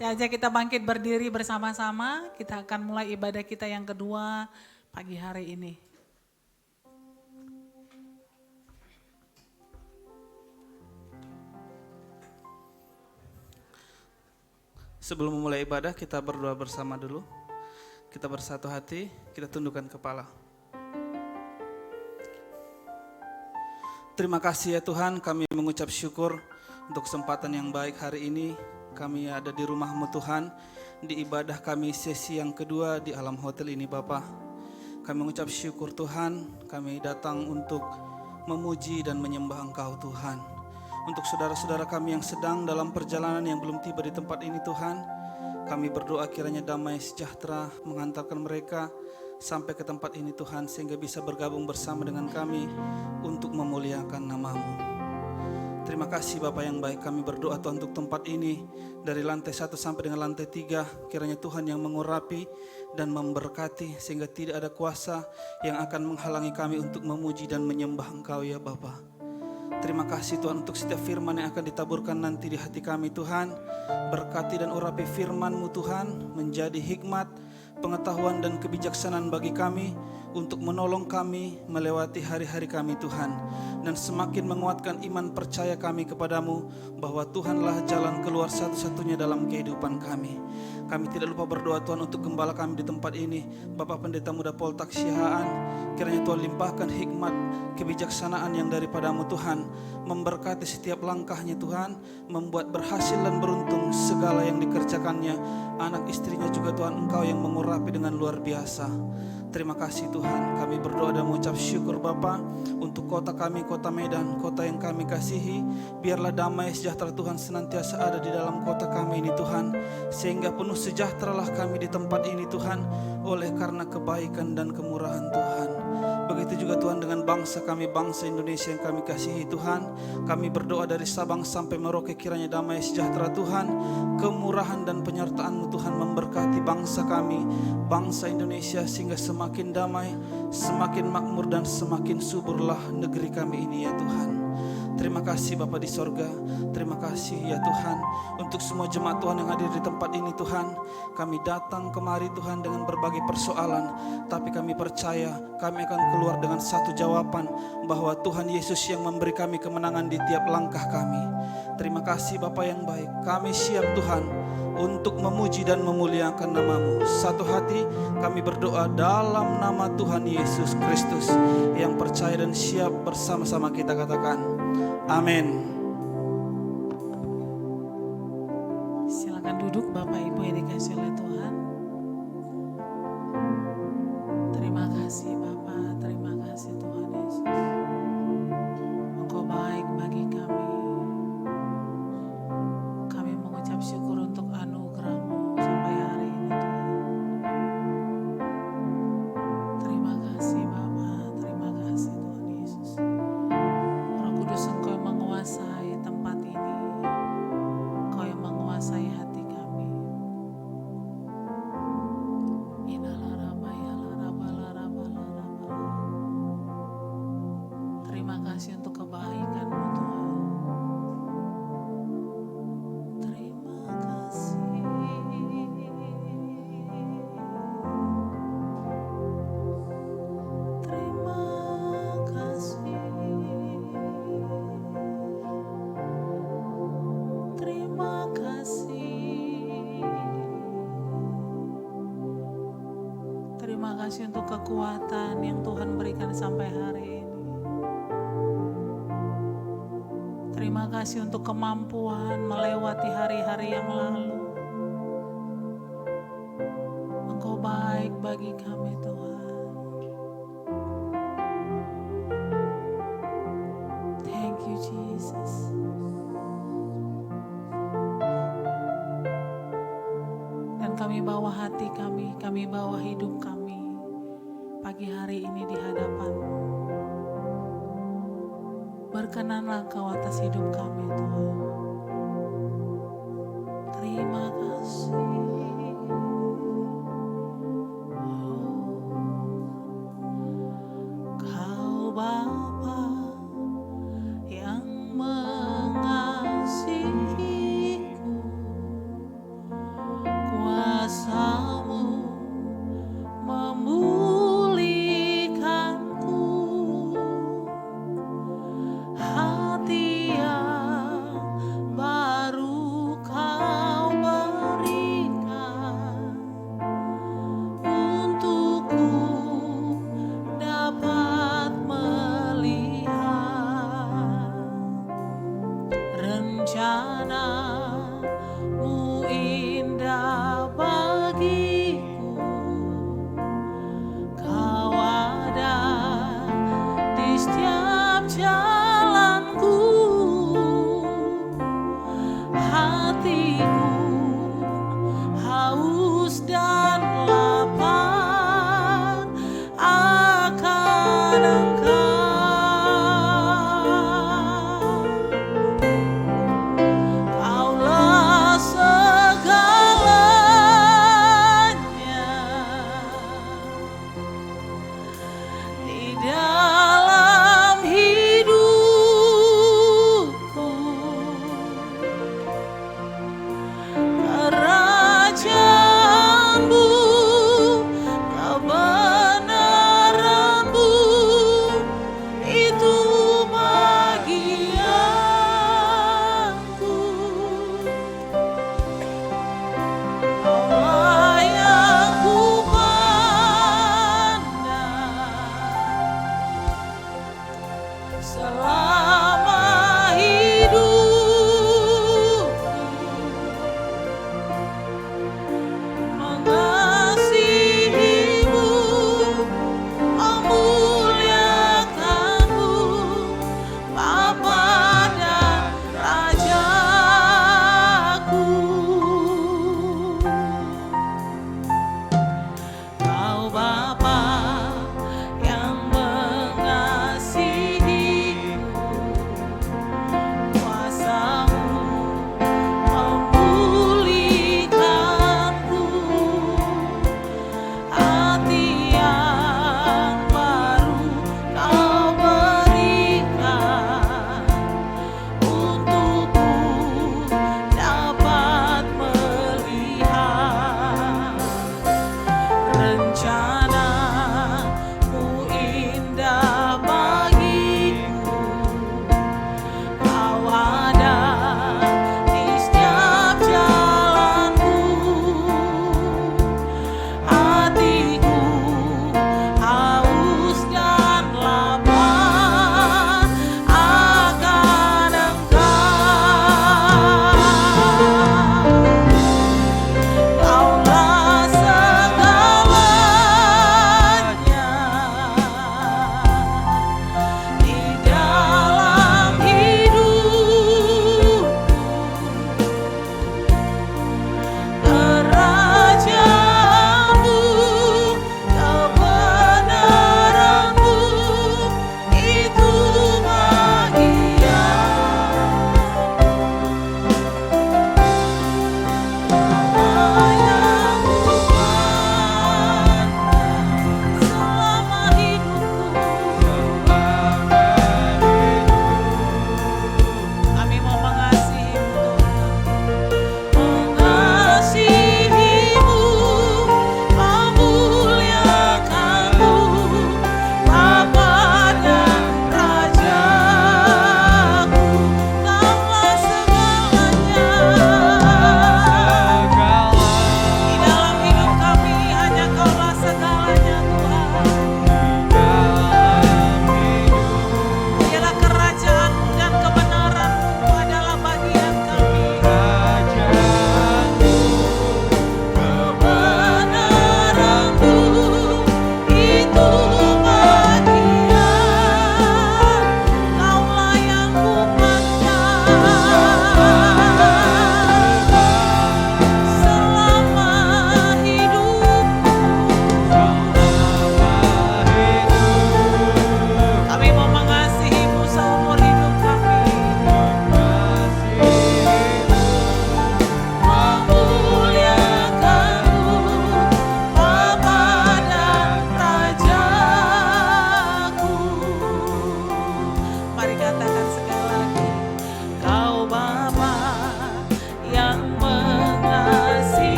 Saya ajak kita bangkit berdiri bersama-sama, kita akan mulai ibadah kita yang kedua pagi hari ini. Sebelum memulai ibadah, kita berdoa bersama dulu. Kita bersatu hati, kita tundukkan kepala. Terima kasih ya Tuhan, kami mengucap syukur untuk kesempatan yang baik hari ini. Kami ada di rumah-Mu Tuhan, di ibadah kami sesi yang kedua di alam hotel ini Bapa. Kami mengucap syukur Tuhan, kami datang untuk memuji dan menyembah Engkau Tuhan. Untuk saudara-saudara kami yang sedang dalam perjalanan yang belum tiba di tempat ini Tuhan, kami berdoa kiranya damai sejahtera mengantarkan mereka sampai ke tempat ini Tuhan, sehingga bisa bergabung bersama dengan kami untuk memuliakan nama-Mu. Terima kasih Bapa yang baik, kami berdoa Tuhan untuk tempat ini dari lantai 1 sampai dengan lantai 3, kiranya Tuhan yang mengurapi dan memberkati sehingga tidak ada kuasa yang akan menghalangi kami untuk memuji dan menyembah Engkau ya Bapa. Terima kasih Tuhan untuk setiap firman yang akan ditaburkan nanti di hati kami Tuhan. Berkati dan urapi firman-Mu Tuhan menjadi hikmat, pengetahuan dan kebijaksanaan bagi kami untuk menolong kami melewati hari-hari kami Tuhan, dan semakin menguatkan iman percaya kami kepadamu bahwa Tuhanlah jalan keluar satu-satunya dalam kehidupan kami. Kami tidak lupa berdoa Tuhan untuk gembala kami di tempat ini, Bapak Pendeta Muda Poltak Sihaan. Kiranya Tuhan limpahkan hikmat, kebijaksanaan yang daripadamu Tuhan, memberkati setiap langkahnya Tuhan, membuat berhasil dan beruntung segala yang dikerjakannya. Anak istrinya juga Tuhan, Engkau yang mengurapi dengan luar biasa. Terima kasih Tuhan, kami berdoa dan mengucap syukur Bapa untuk kota kami, kota Medan, kota yang kami kasihi. Biarlah damai sejahtera Tuhan senantiasa ada di dalam kota kami ini Tuhan, sehingga penuh sejahteralah kami di tempat ini Tuhan, oleh karena kebaikan dan kemurahan Tuhan. Begitu juga Tuhan dengan bangsa kami, bangsa Indonesia yang kami kasihi Tuhan. Kami berdoa dari Sabang sampai Merauke, kiranya damai sejahtera Tuhan, kemurahan dan penyertaan-Mu Tuhan memberkati bangsa kami, bangsa Indonesia, sehingga semakin damai, semakin makmur dan semakin suburlah negeri kami ini ya Tuhan. Terima kasih Bapa di sorga, terima kasih ya Tuhan untuk semua jemaat Tuhan yang hadir di tempat ini Tuhan. Kami datang kemari Tuhan dengan berbagai persoalan, tapi kami percaya kami akan keluar dengan satu jawaban, bahwa Tuhan Yesus yang memberi kami kemenangan di tiap langkah kami. Terima kasih Bapa yang baik, kami siap Tuhan untuk memuji dan memuliakan nama-Mu. Satu hati kami berdoa dalam nama Tuhan Yesus Kristus yang percaya dan siap, bersama-sama kita katakan amin. Silakan duduk Bapak Ibu yang dikasihi oleh Tuhan. Terima kasih Bapak, terima kasih Tuhan Yesus. Engkau baik bagi kami. Kami mengucap syukur untuk anugerah-Mu sampai hari ini Tuhan. Terima kasih Bapak, terima kasih Tuhan Yesus. Roh Kudus Engkau yang menguasai tempat ini, Engkau yang menguasai hati kami. Terima kasih untuk kebaikan-Mu Tuhan. Terima kasih. Terima kasih. Terima kasih. Terima kasih untuk kekuatan yang Tuhan berikan sampai hari ini. Terima kasih untuk kemampuan melewati hari-hari yang lalu. Engkau baik bagi kami Tuhan. Thank you Jesus. Dan kami bawa hati kami bawa hidup kami pagi hari ini di hadapan-Mu. Berkenanlah Kau atas hidup kami Tuhan. Terima kasih. Kau Bapa yang mengasihiku, rencana-Mu indah bagiku. Kau ada di setiap jalanku. Hatiku haus dan lapar akan Engkau. Kau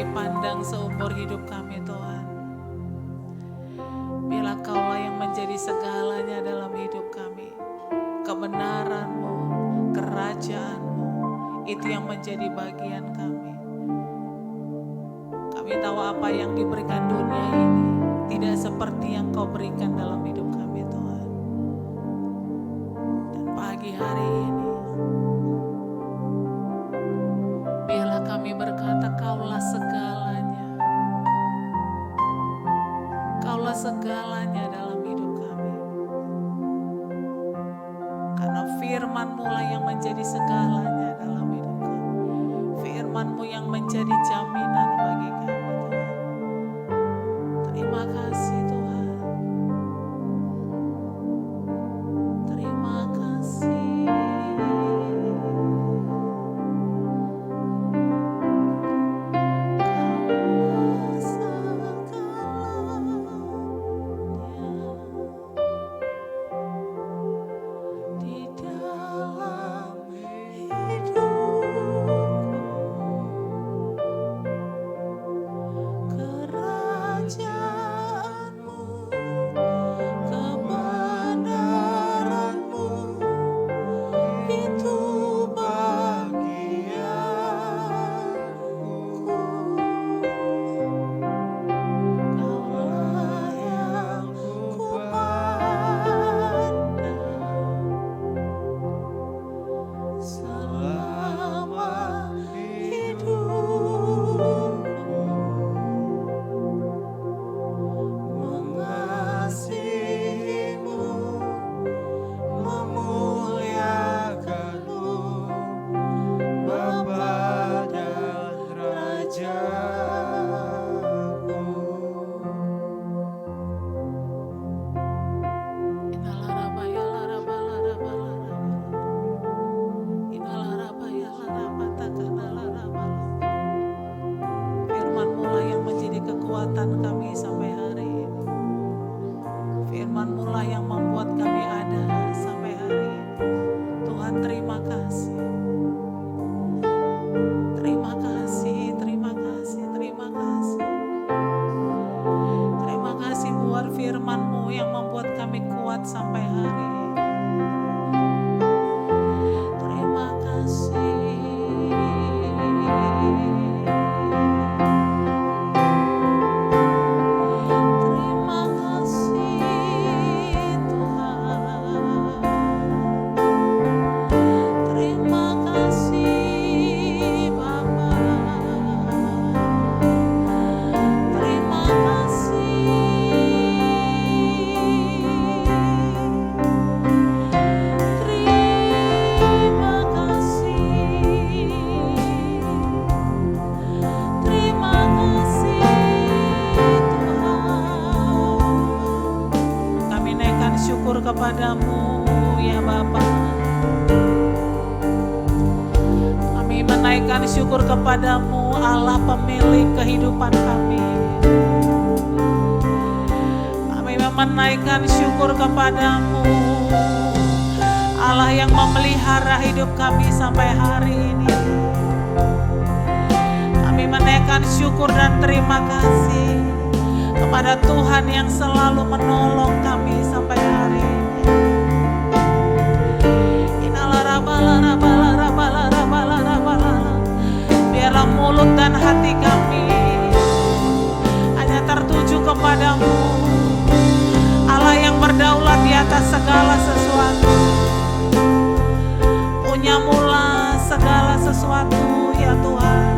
kami pandang seumur hidup kami Tuhan. Biarlah Kaulah yang menjadi segalanya dalam hidup kami. Kebenaran-Mu, kerajaan-Mu, itu yang menjadi bagian kami. Kami tahu apa yang diberikan dunia ini tidak seperti yang Kau berikan dalam hidup kami Tuhan. Dan pagi hari ini, biarlah kami berkata Kaulah segalanya. Kaulah segalanya dalam hidup kami. Karena firman-Mu lah yang menjadi segalanya dalam hidup kami. Firman-Mu yang menjadi jaminan bagi kami Tuhan. Terima kasih Tuhan. Terima kasih. Kaulah segalanya di dalam hidupku. Kerajaan-Mu, kebenaran-Mu, itu bagianku. Kaulah yang kupandang selama hidupku. Mengasihi-Mu, memuliakan-Mu, Bapa dan Rajaku. Firman-Mu lah yang menjadi kekuatan kami sampai hari ini. Firman-Mu lah yang membuat kami ada sampai hari ini. Tuhan terima kasih. Terima kasih, terima kasih, terima kasih. Terima kasih buat firman-Mu yang membuat kami kuat sampai hari ini. Terima kasih. Terima kasih Tuhan. Terima kasih Bapa. Terima syukur kepadamu ya Bapa. Kami menaikkan syukur kepadamu Allah pemilik kehidupan kami. Kami menaikkan syukur kepadamu Allah yang memelihara hidup kami sampai hari ini. Kami menaikkan syukur dan terima kasih kepada Tuhan yang selalu menolong kami sampai hari ini. Biarlah mulut dan hati kami hanya tertuju kepadamu, Allah yang berdaulat di atas segala sesuatu. Punyamulah segala sesuatu ya Tuhan,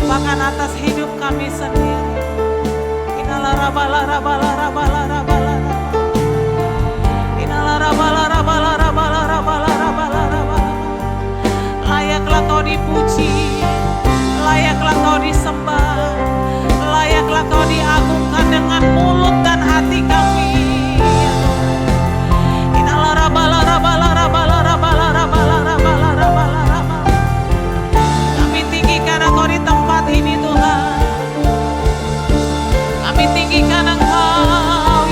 bahkan atas hidup kami sendiri. Layaklah kau dipuji, layaklah kau disembah, layaklah kau diagungkan dengan mulut dan hati kami. Kami tinggikan Engkau di tempat ini Tuhan. Kami tinggikan Engkau,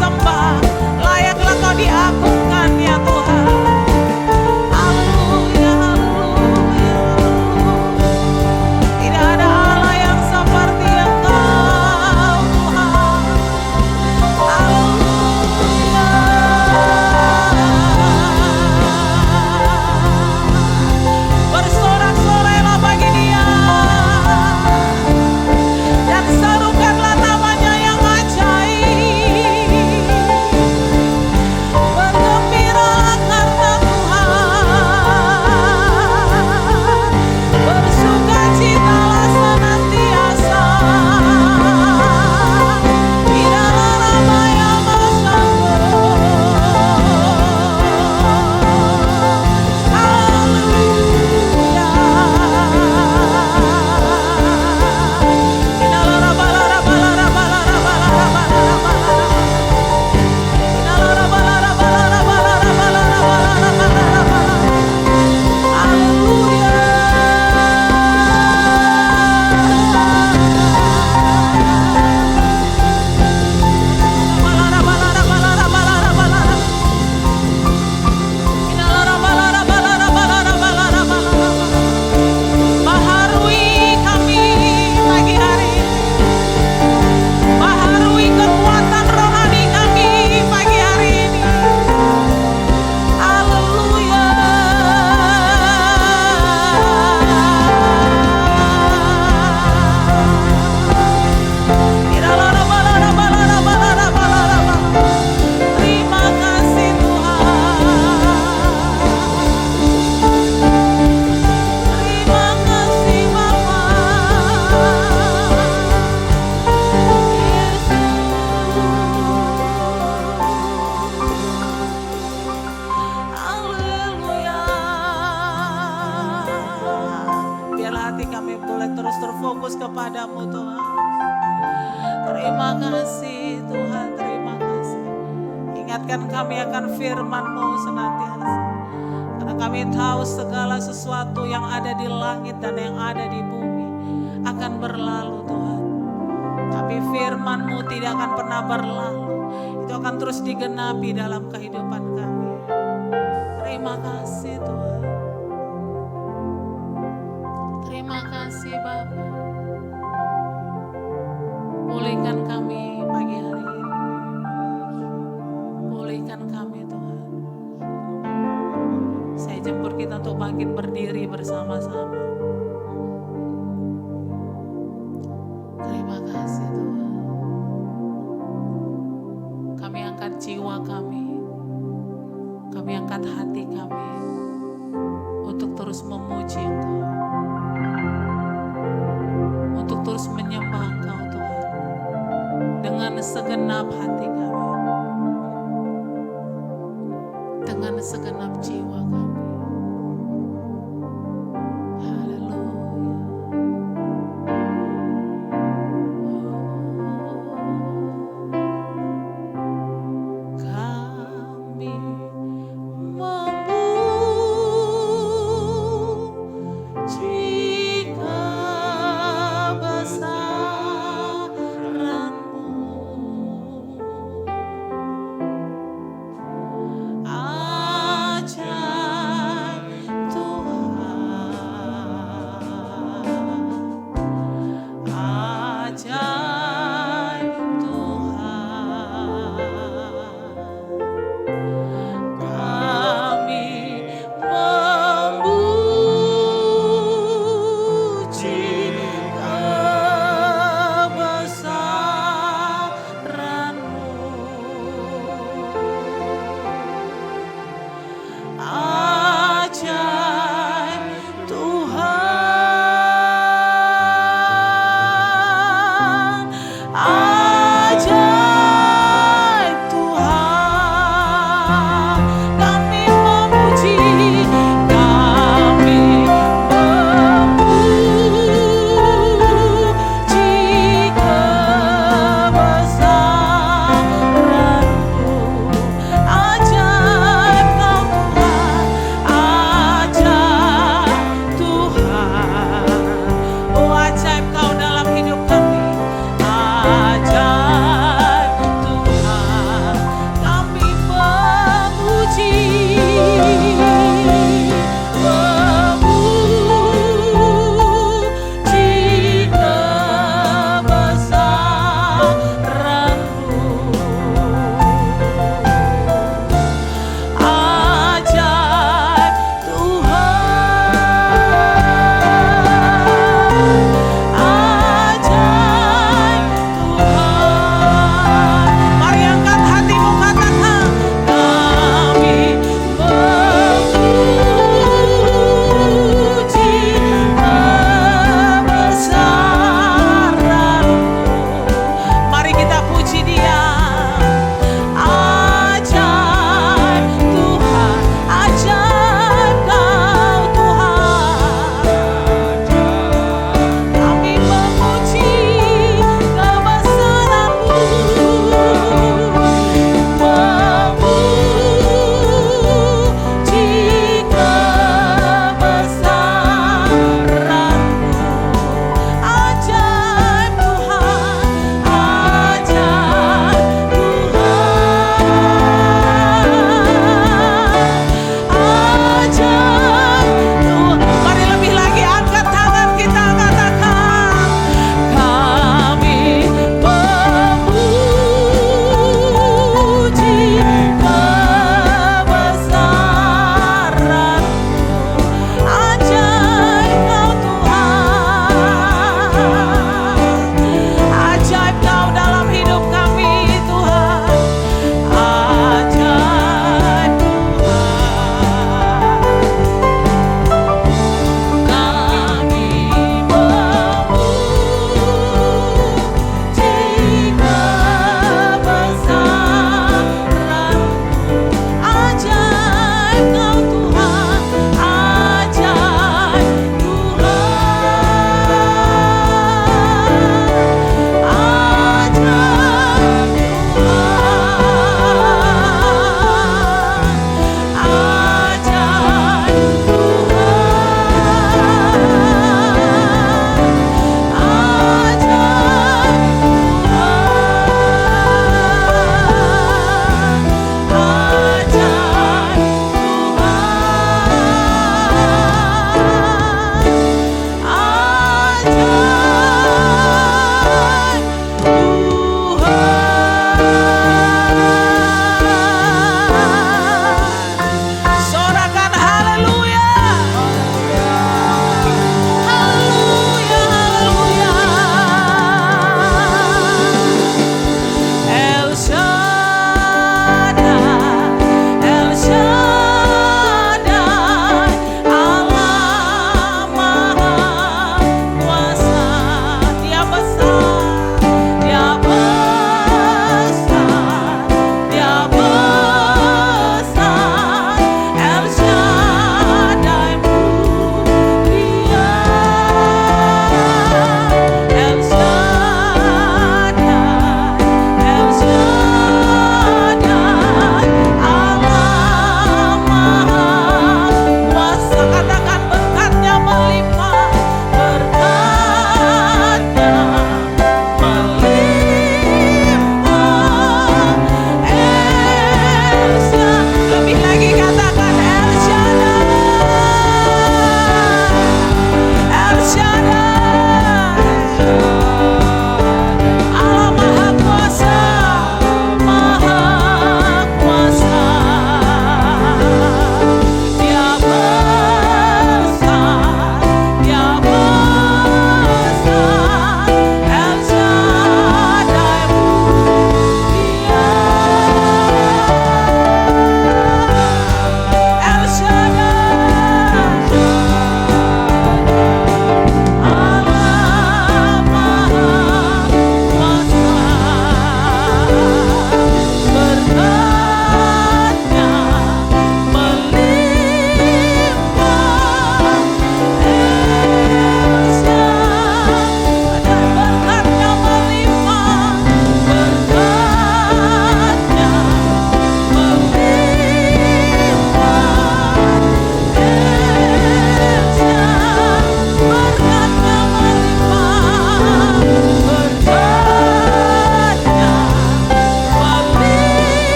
disembah, layaklah Kau diagungkan ya Tuhan. Haleluya, haleluya. Tidak ada Allah yang seperti Engkau Tuhan. Haleluya. Bersorak-sorailah bagi Dia dan serukanlah namanya yang ajaib. Bergembiralah karena Tuhan, bersukacitalah senantiasa di dalam ramai Masamu. Haleluya. Baharui kami pagi hari ini. Baharui kekuatan rohani kami pagi hari ini. Haleluya. Terima kasih Tuhan. Terima kasih Bapa. Haleluya. Biarlah hati kami boleh terus terfokus kepadamu Tuhan. Terima kasih Tuhan, terima kasih. Ingatkan kami akan firman-Mu senantiasa. Karena kami tahu segala sesuatu yang ada di langit dan yang ada di bumi akan berlalu Tuhan. Tapi firman-Mu tidak akan pernah berlalu. Itu akan terus digenapi dalam kehidupan kami. Terima kasih Tuhan. Terima kasih Bapa. Pulihkan kami pagi hari ini. Pulihkan kami Tuhan. Saya jemput kita untuk bangkit berdiri bersama-sama. Terima kasih Tuhan. Kami angkat jiwa kami. Kami angkat hati kami untuk terus memuji Engkau. Untuk terus menyembah Engkau Tuhan. Dengan segenap hati kami. Dengan segenap jiwa kami. Haleluya. Kami memuji kebesaran-Mu.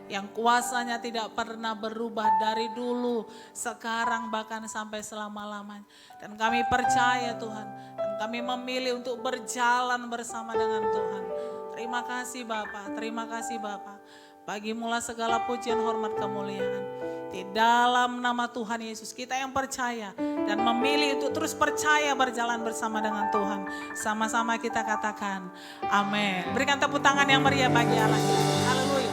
yang kuasanya tidak pernah berubah dari dulu, sekarang bahkan sampai selama-lamanya. Dan kami percaya Tuhan, dan kami memilih untuk berjalan bersama dengan Tuhan. Terima kasih Bapa, terima kasih Bapa. Bagimulah segala pujian, hormat, kemuliaan. Di dalam nama Tuhan Yesus, kita yang percaya dan memilih untuk terus percaya berjalan bersama dengan Tuhan. Sama-sama kita katakan amin. Berikan tepuk tangan yang meriah bagi Allah. Haleluya.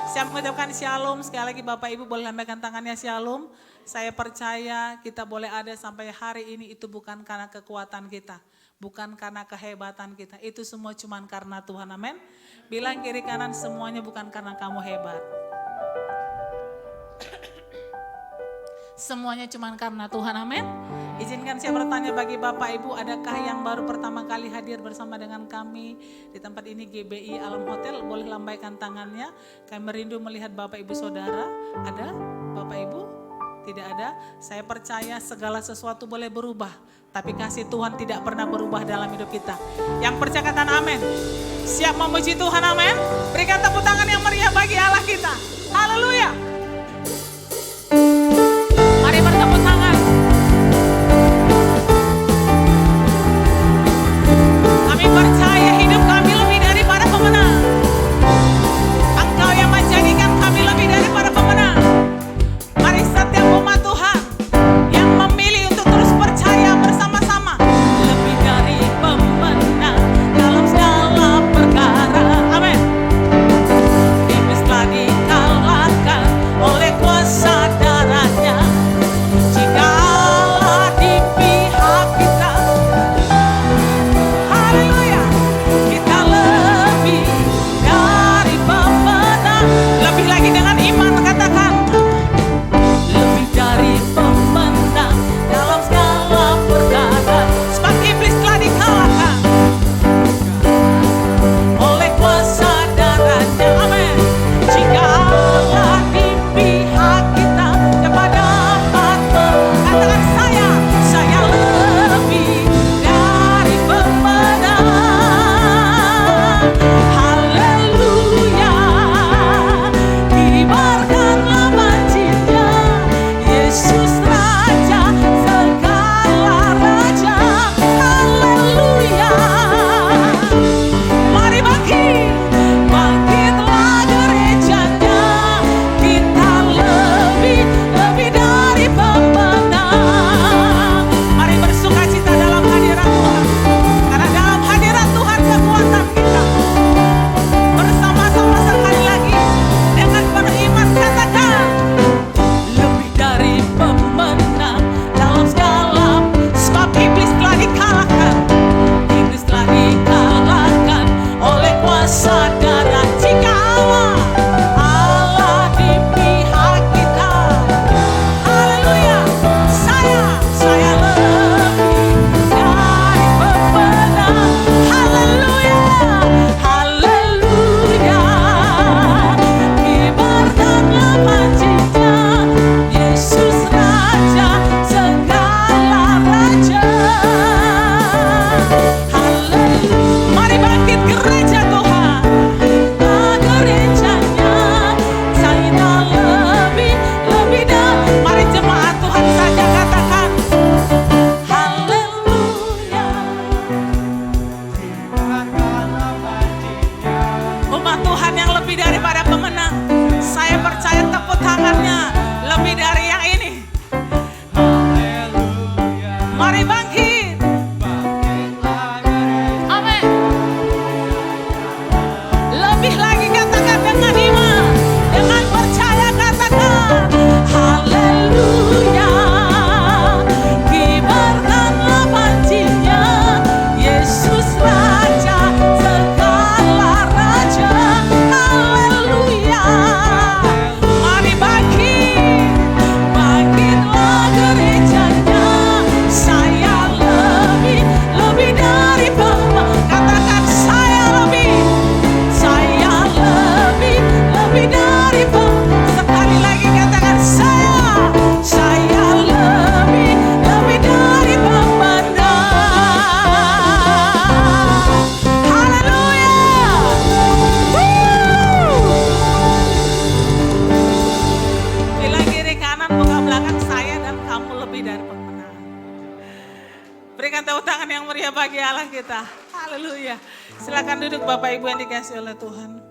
Siap mengucapkan shalom. Sekali lagi Bapak Ibu boleh lambaikan tangannya shalom. Saya percaya kita boleh ada sampai hari ini itu bukan karena kekuatan kita. Bukan karena kehebatan kita. Itu semua cuma karena Tuhan. Amin. Bilang kiri kanan, semuanya bukan karena kamu hebat. Semuanya cuma karena Tuhan, amin. Izinkan saya bertanya bagi Bapak Ibu, adakah yang baru pertama kali hadir bersama dengan kami di tempat ini GBI Alam Hotel? Boleh lambaikan tangannya. Kami merindu melihat Bapak Ibu Saudara. Ada Bapak Ibu? Tidak ada. Saya percaya segala sesuatu boleh berubah, tapi kasih Tuhan tidak pernah berubah dalam hidup kita. Yang percaya katakan amin. Siap memuji Tuhan, amin. Berikan tepuk tangan yang meriah bagi Allah kita. Haleluya. Mari bertepuk tangan. Kami percaya hidup kami lebih daripada pemenang. Engkau yang menjadikan kami lebih daripada pemenang. Mari setiap umat Tuhan yang memilih untuk terus percaya bersama-sama. Lebih dari pemenang dalam segala perkara. Amin. Iblis telah dikalahkan. berikan tepuk tangan yang meriah bagi Allah kita. Haleluya. Silakan duduk Bapak Ibu yang dikasihi oleh Tuhan.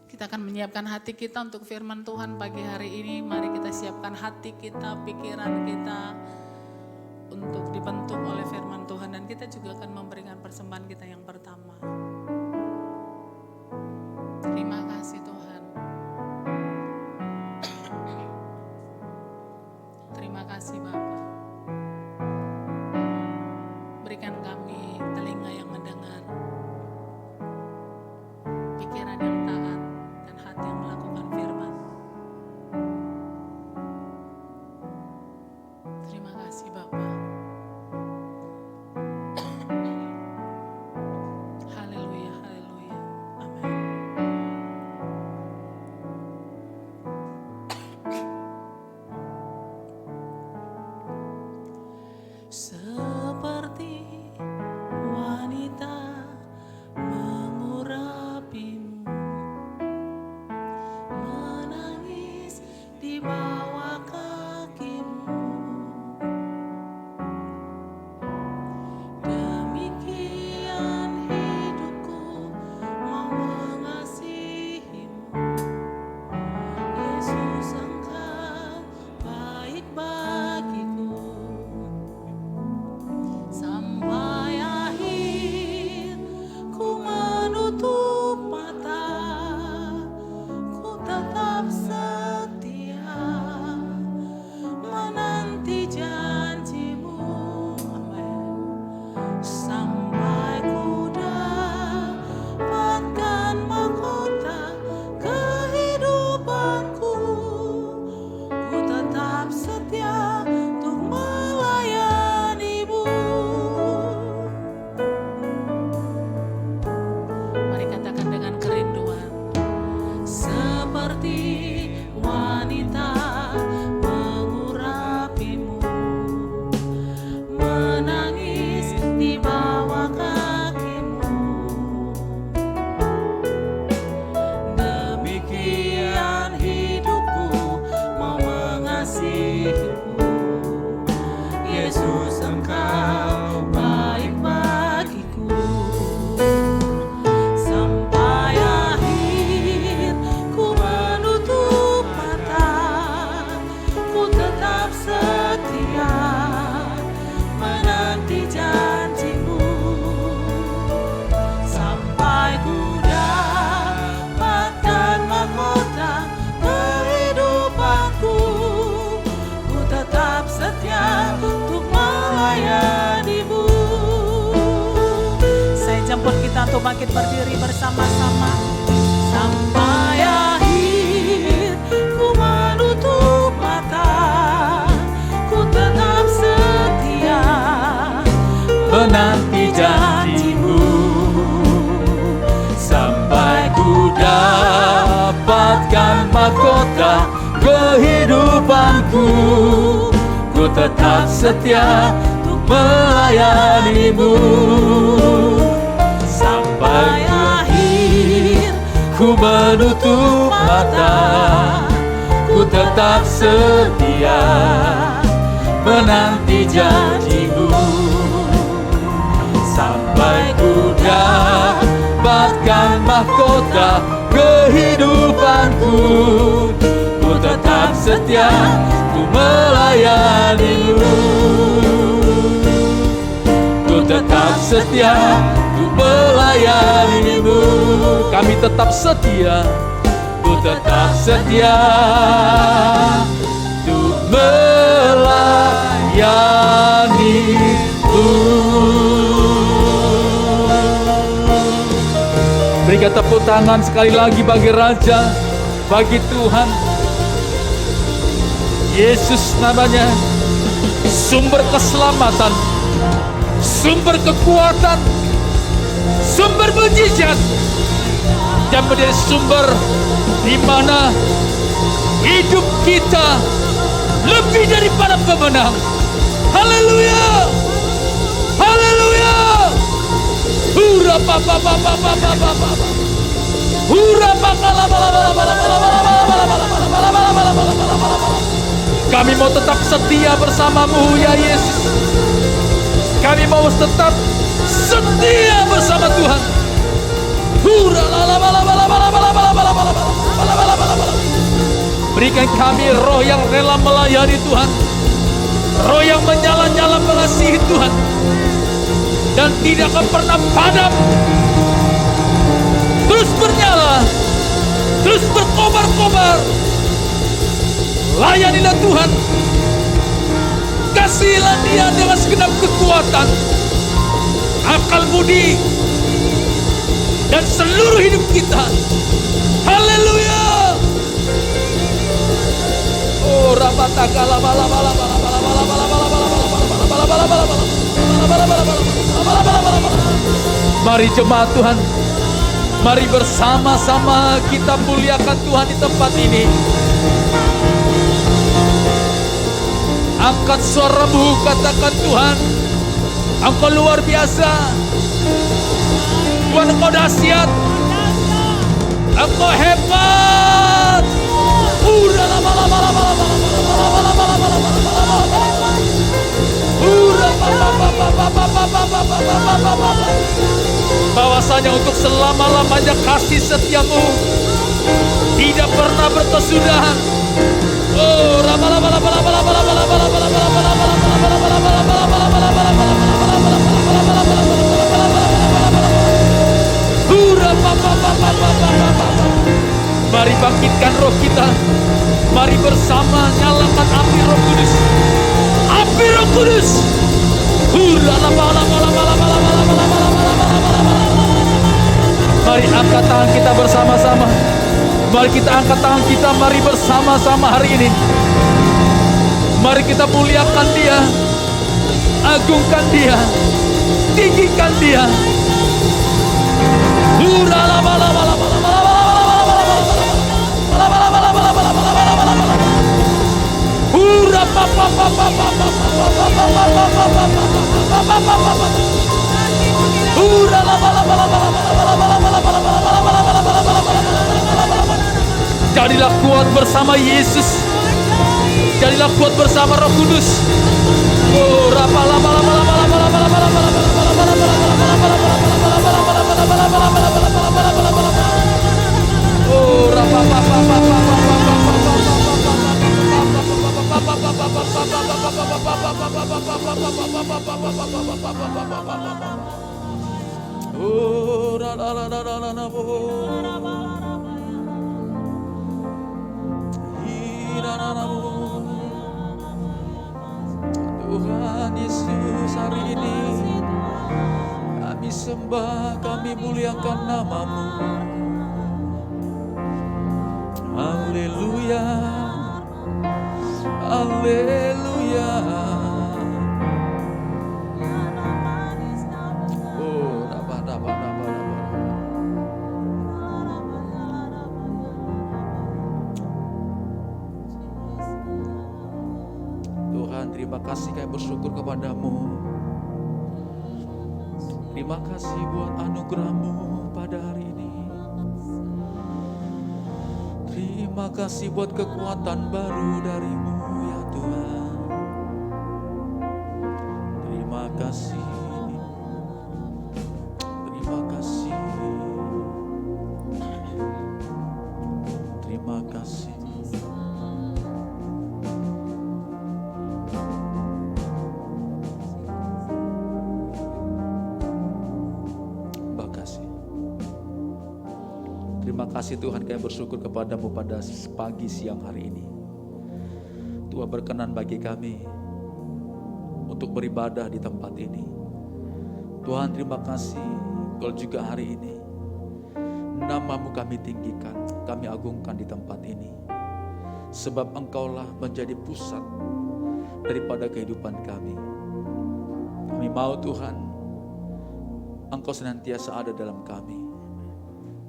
Kita akan menyiapkan hati kita untuk firman Tuhan pagi hari ini. Mari kita siapkan hati kita, pikiran kita untuk dibentuk oleh firman Tuhan. Dan kita juga akan memberikan persembahan kita yang pertama. Terima kasih Tuhan. Terima kasih Bapak. Berikan kami telinga yang mendengar, pikiran yang taat, dan hati yang melakukan firman. Terima kasih Bapak. Haleluya, haleluya. Amin. Seperti wanita mengurapimu, menangis di bawah kakimu. Demikian hidupku mau mengasihimu. Yesus, Engkau baik bagiku. Sampai akhir ku menutup mata, ku tetap setia menanti janjimu. Amin. Sampai ku dapatkan mahkota kehidupanku, ku tetap setia untuk melayanimu. Mari katakan dengan kerinduan. Seperti wanita mengurapimu, menangis di bawah kakimu. Demikian hidupku mau mengasihimu. Yesus, Engkau baik bagiku. Sampai akhir ku menutup mata, ku tetap setia menanti janjimu. Sampai ku dapatkan mahkota kehidupanku, ku tetap setia untuk melayanimu. Saya jemput kita untuk bangkit berdiri bersama-sama. Sampai akhir ku menutup mata, ku tetap setia menanti janjimu. Sampai ku dapatkan mahkota kehidupanku, ku tetap setia untuk melayanimu. Sampai akhir ku menutup mata, ku tetap setia menanti janjimu. Sampai ku dapatkan mahkota kehidupanku, ku tetap setia untuk melayanimu. Ku tetap setia untuk melayanimu. Kami tetap setia, ku tetap setia untuk melayanimu. Berikan tepuk tangan sekali lagi bagi Raja, bagi Tuhan. Yesus namanya, sumber keselamatan, sumber kekuatan, sumber mujizat, dan menjadi sumber di mana hidup kita lebih daripada pemenang. Haleluya, haleluya. Hura papa papa papa papa. Hura papa papa papa. Kami mau tetap setia bersamamu ya Yesus. kami mau tetap setia bersama Tuhan. Berikan kami roh yang rela melayani Tuhan, roh yang menyala-nyala mengasihi Tuhan, dan tidak akan pernah padam. Terus bernyala, terus berkobar-kobar. Layanilah Tuhan, kasihilah Dia dengan segenap kekuatan, akal budi, dan seluruh hidup kita. Haleluya. Oh, rabatakala bala bala bala bala bala bala bala bala bala bala bala bala bala. Mari jemaat Tuhan, mari bersama-sama kita muliakan Tuhan di tempat ini. Angkat suaramu, katakan Tuhan, Engkau luar biasa. Tuhan, Engkau dahsyat, Engkau hebat. Bahwasanya untuk selama-lamanya kasih setiamu tidak pernah berkesudahan. Oh, mari bangkitkan roh kita. Mari bersama nyalakan api Roh Kudus. Api Roh Kudus. Mari angkat tangan kita bersama-sama. Mari kita angkat tangan kita, mari bersama-sama hari ini. Mari kita muliakan Dia, agungkan Dia, tinggikan Dia. Jadilah kuat bersama Yesus. Jadilah kuat bersama Roh Kudus. Oh, Tuhan Yesus, hari ini kami sembah, kami muliakan nama-Mu. Haleluya, haleluya. Oh, Tuhan, terima kasih, kami bersyukur kepada-Mu. Terima kasih buat anugerah-Mu pada hari ini. Terima kasih buat kekuatan baru dari-Mu ya Tuhan. Terima kasih. Terima kasih. Terima kasih. Terima kasih Tuhan, kami bersyukur kepada-Mu pada pagi siang hari ini. Tuhan berkenan bagi kami untuk beribadah di tempat ini. Tuhan, terima kasih kalau juga hari ini nama-Mu kami tinggikan, kami agungkan di tempat ini. Sebab Engkaulah menjadi pusat daripada kehidupan kami. Kami mau Tuhan, Engkau senantiasa ada dalam kami.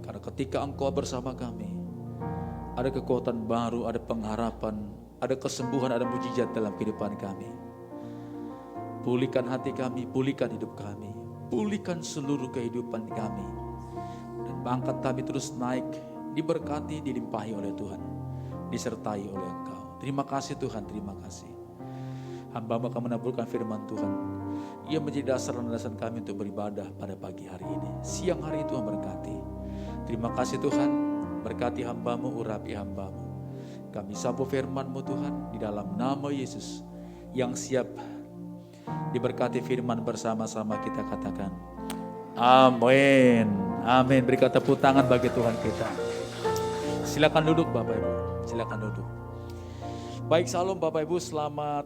Karena ketika Engkau bersama kami, ada kekuatan baru, ada pengharapan, ada kesembuhan, ada mujizat dalam kehidupan kami. Pulihkan hati kami, pulihkan hidup kami, pulihkan seluruh kehidupan kami. Dan angkat kami terus naik, diberkati, dilimpahi oleh Tuhan, disertai oleh Engkau. Terima kasih Tuhan, terima kasih. Hamba-Mu akan menaburkan firman Tuhan. Ia menjadi dasar dan landasan kami untuk beribadah pada pagi hari ini. Siang hari Tuhan berkati. Terima kasih Tuhan, berkati hamba-Mu, urapi hamba-Mu. Kami sambut firman-Mu Tuhan di dalam nama Yesus yang siap diberkati firman bersama-sama kita katakan. Amin. Amin. Berikan tepuk tangan bagi Tuhan kita. Silakan duduk Bapak Ibu. Silakan duduk. Baik, salam Bapak Ibu, selamat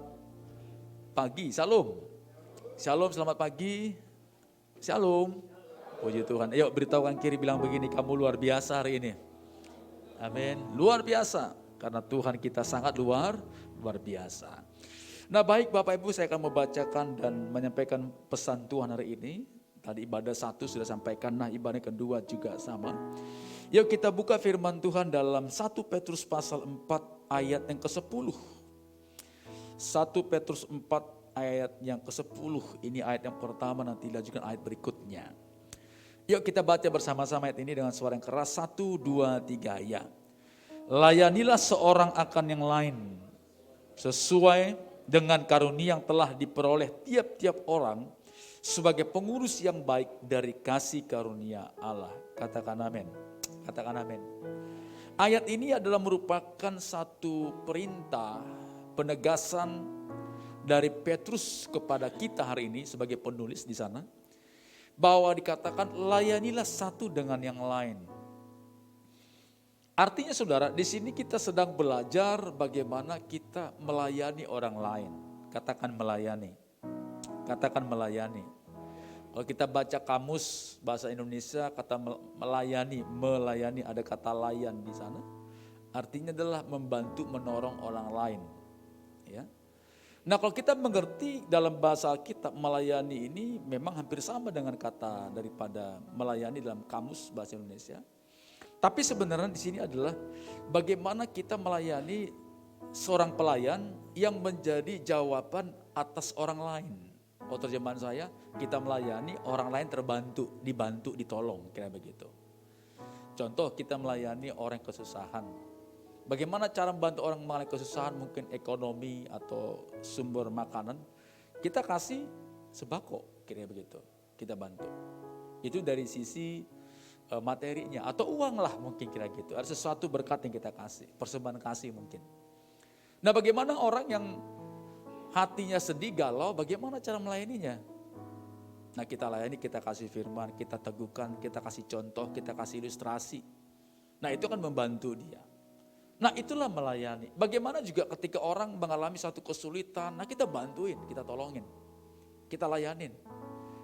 pagi. Salam. Shalom, selamat pagi. Shalom. Puji Tuhan. Ayo beritahukan kiri, bilang begini, kamu luar biasa hari ini. Amin. Luar biasa. Karena Tuhan kita sangat luar biasa. Nah baik Bapak Ibu, saya akan membacakan dan menyampaikan pesan Tuhan hari ini. Tadi ibadah 1 sudah sampaikan, nah ibadah kedua juga sama. Yuk kita buka firman Tuhan dalam 1 Petrus pasal 4 ayat yang ke-10. 1 Petrus 4 ayat yang ke-10, ini ayat yang pertama, nanti lanjutkan ayat berikutnya. Yuk kita baca bersama-sama ayat ini dengan suara yang keras, 1, 2, 3 ya. Layanilah seorang akan yang lain, sesuai dengan karunia yang telah diperoleh tiap-tiap orang, sebagai pengurus yang baik dari kasih karunia Allah. Katakan amin. Katakan amin. Ayat ini adalah merupakan satu perintah, penegasan dari Petrus kepada kita hari ini sebagai penulis di sana, bahwa dikatakan layanilah satu dengan yang lain. Artinya saudara, di sini kita sedang belajar bagaimana kita melayani orang lain. Katakan melayani. Katakan melayani. Kalau kita baca kamus bahasa Indonesia, kata melayani ada kata layan di sana. Artinya adalah membantu, menolong orang lain. Ya. Nah kalau kita mengerti dalam bahasa Alkitab, melayani ini memang hampir sama dengan kata daripada melayani dalam kamus bahasa Indonesia. Tapi sebenarnya di sini adalah bagaimana kita melayani seorang pelayan yang menjadi jawaban atas orang lain. Oh terjemahan saya, kita melayani orang lain terbantu, dibantu, ditolong, kira begitu. Contoh kita melayani orang yang kesusahan. Bagaimana cara membantu orang mengalami kesusahan, mungkin ekonomi atau sumber makanan, kita kasih sembako, kira begitu, kita bantu. Itu dari sisi materinya atau uang lah mungkin kira gitu. Ada sesuatu berkat yang kita kasih, persembahan kasih mungkin. Nah bagaimana orang yang hatinya sedih, galau, bagaimana cara melayaninya? Nah kita layani, kita kasih firman, kita teguhkan, kita kasih contoh, kita kasih ilustrasi. Nah itu kan membantu dia. Nah itulah melayani. Bagaimana juga ketika orang mengalami satu kesulitan, nah kita bantuin, kita tolongin, kita layanin.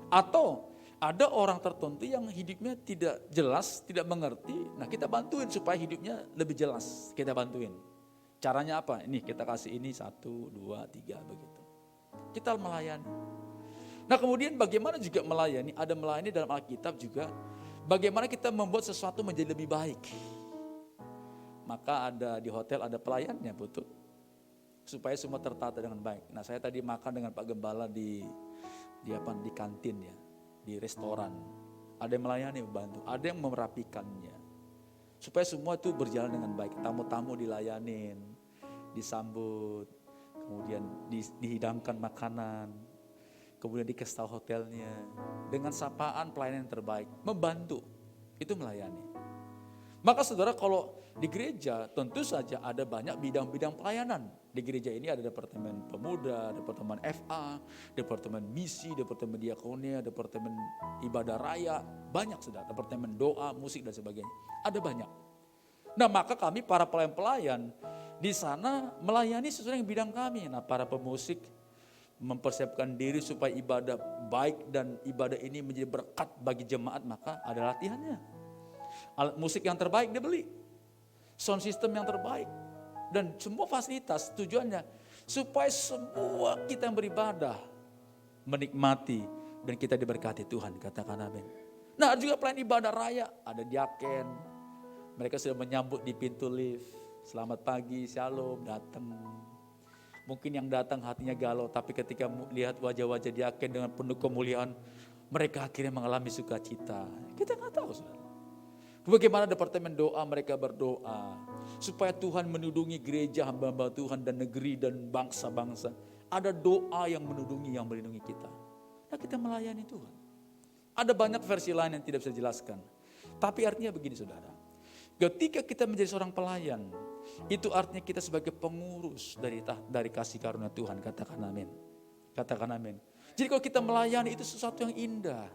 Atau ada orang tertentu yang hidupnya tidak jelas, tidak mengerti, nah kita bantuin supaya hidupnya lebih jelas, kita bantuin. Caranya apa? Ini kita kasih ini 1, 2, 3 begitu. Kita melayani. Nah kemudian bagaimana juga melayani? Ada melayani dalam Alkitab juga. Bagaimana kita membuat sesuatu menjadi lebih baik. Maka ada di hotel ada pelayannya betul. Supaya semua tertata dengan baik. Nah saya tadi makan dengan Pak Gembala di kantin ya. Di restoran. Ada yang melayani membantu. Ada yang merapikannya. Supaya semua itu berjalan dengan baik. Tamu-tamu dilayanin, disambut, kemudian dihidangkan makanan, kemudian dikasih tahu hotelnya. Dengan sapaan pelayanan yang terbaik, membantu, itu melayani. Maka saudara kalau di gereja tentu saja ada banyak bidang-bidang pelayanan. Di gereja ini ada departemen pemuda, departemen FA, departemen misi, departemen diakonia, departemen ibadah raya. Banyak saudara, departemen doa, musik dan sebagainya. Ada banyak. Nah maka kami para pelayan-pelayan di sana melayani sesuai dengan bidang kami. Nah para pemusik mempersiapkan diri supaya ibadah baik dan ibadah ini menjadi berkat bagi jemaat, maka ada latihannya. Alat musik yang terbaik dibeli, sound system yang terbaik, dan semua fasilitas tujuannya supaya semua kita yang beribadah menikmati dan kita diberkati Tuhan, katakan amin. Nah juga pelayan ibadah raya, ada diaken, mereka sudah menyambut di pintu lift, selamat pagi, shalom, datang. Mungkin yang datang hatinya galau, tapi ketika lihat wajah-wajah diaken dengan penuh kemuliaan, mereka akhirnya mengalami sukacita. Kita nggak tahu saudara. Bagaimana departemen doa mereka berdoa supaya Tuhan menudungi gereja hamba-hamba Tuhan dan negeri dan bangsa-bangsa. ada doa yang menudungi, yang melindungi kita. Nah, kita melayani Tuhan. Ada banyak versi lain yang tidak bisa dijelaskan. Tapi artinya begini saudara, ketika kita menjadi seorang pelayan, itu artinya kita sebagai pengurus dari kasih karunia Tuhan. Katakan amin. Katakan amin. Jadi kalau kita melayani itu sesuatu yang indah.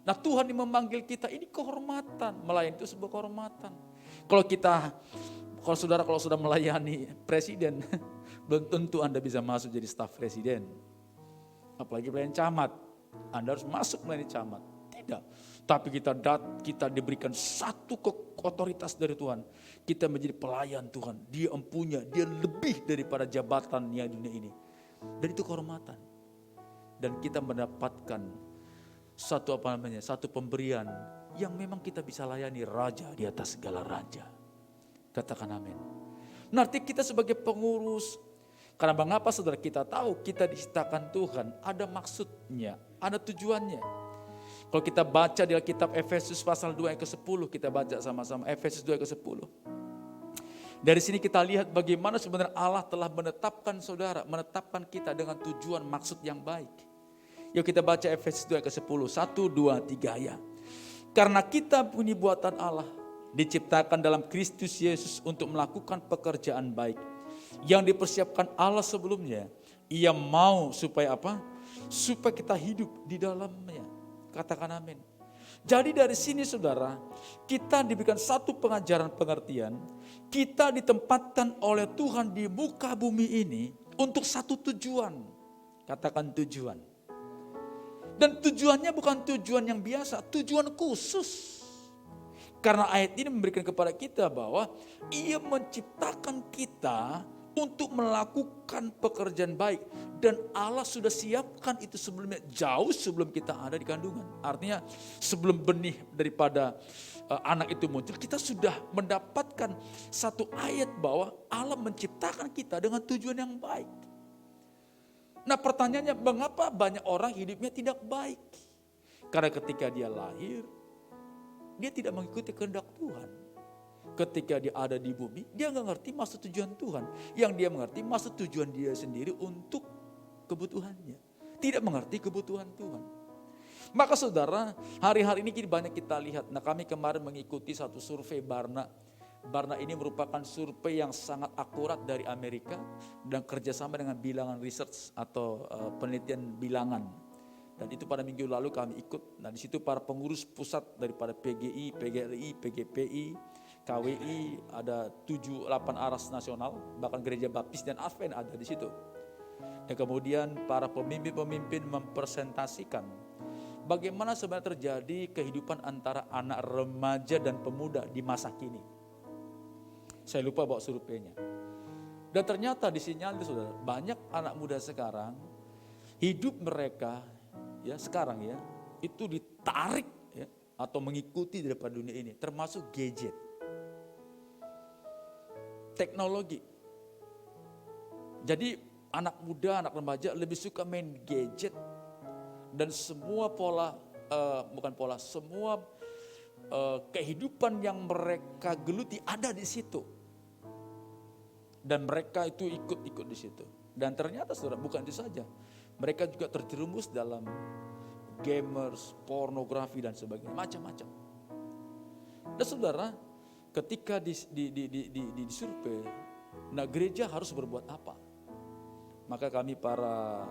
Nah, Tuhan yang memanggil kita, ini kehormatan. Melayani itu sebuah kehormatan. Kalau sudah melayani presiden, belum tentu Anda bisa masuk jadi staf presiden. Apalagi pelayan camat, Anda harus masuk melayani camat. Tidak. Tapi kita diberikan satu otoritas dari Tuhan. Kita menjadi pelayan Tuhan. Dia lebih daripada jabatannya di dunia ini. Dan itu kehormatan. Dan kita mendapatkan satu pemberian yang memang kita bisa layani raja di atas segala raja. Katakan amin. Nanti kita sebagai pengurus, karena mengapa saudara kita tahu kita diciptakan Tuhan, ada maksudnya, ada tujuannya. Kalau kita baca di kitab Efesus pasal 2 ayat ke-10, kita baca sama-sama Efesus 2 ayat ke-10. Dari sini kita lihat bagaimana sebenarnya Allah telah menetapkan kita dengan tujuan maksud yang baik. Yuk kita baca Efesus 2 ayat ke-10, 1, 2, 3 ya. Karena kita punya buatan Allah, diciptakan dalam Kristus Yesus untuk melakukan pekerjaan baik yang dipersiapkan Allah sebelumnya. Ia mau supaya apa? Supaya kita hidup di dalamnya. Katakan amin. Jadi dari sini saudara, kita diberikan satu pengajaran pengertian. Kita ditempatkan oleh Tuhan di muka bumi ini untuk satu tujuan. Katakan tujuan. Dan tujuannya bukan tujuan yang biasa, tujuan khusus. Karena ayat ini memberikan kepada kita bahwa Ia menciptakan kita untuk melakukan pekerjaan baik. Dan Allah sudah siapkan itu sebelumnya, jauh sebelum kita ada di kandungan. Artinya sebelum benih daripada anak itu muncul, kita sudah mendapatkan satu ayat bahwa Allah menciptakan kita dengan tujuan yang baik. Nah pertanyaannya, mengapa banyak orang hidupnya tidak baik? Karena ketika dia lahir, dia tidak mengikuti kehendak Tuhan. Ketika dia ada di bumi, dia nggak ngerti maksud tujuan Tuhan. Yang dia mengerti maksud tujuan dia sendiri untuk kebutuhannya. Tidak mengerti kebutuhan Tuhan. Maka saudara, hari-hari ini banyak kita lihat. Nah kami kemarin mengikuti satu survei Barna. Barna ini merupakan survei yang sangat akurat dari Amerika dan kerjasama dengan bilangan research atau penelitian bilangan. Dan itu pada minggu lalu kami ikut. Nah di situ para pengurus pusat daripada PGI, PGRI, PGPI, KWI, ada 7-8 aras nasional, bahkan gereja baptis dan Advent ada di situ. Dan kemudian para pemimpin-pemimpin mempresentasikan bagaimana sebenarnya terjadi kehidupan antara anak remaja dan pemuda di masa kini. Saya lupa bawa surveinya. Dan ternyata disinyalir saudara, banyak anak muda sekarang hidup mereka ya sekarang ya itu ditarik ya, atau mengikuti daripada dunia ini, termasuk gadget, teknologi. Jadi anak muda, anak remaja lebih suka main gadget dan semua semua kehidupan yang mereka geluti ada di situ. Dan mereka itu ikut di situ. Dan ternyata saudara bukan itu saja. Mereka juga terjerumus dalam gamers, pornografi dan sebagainya, macam-macam. Dan saudara, ketika disurvei, nah gereja harus berbuat apa? Maka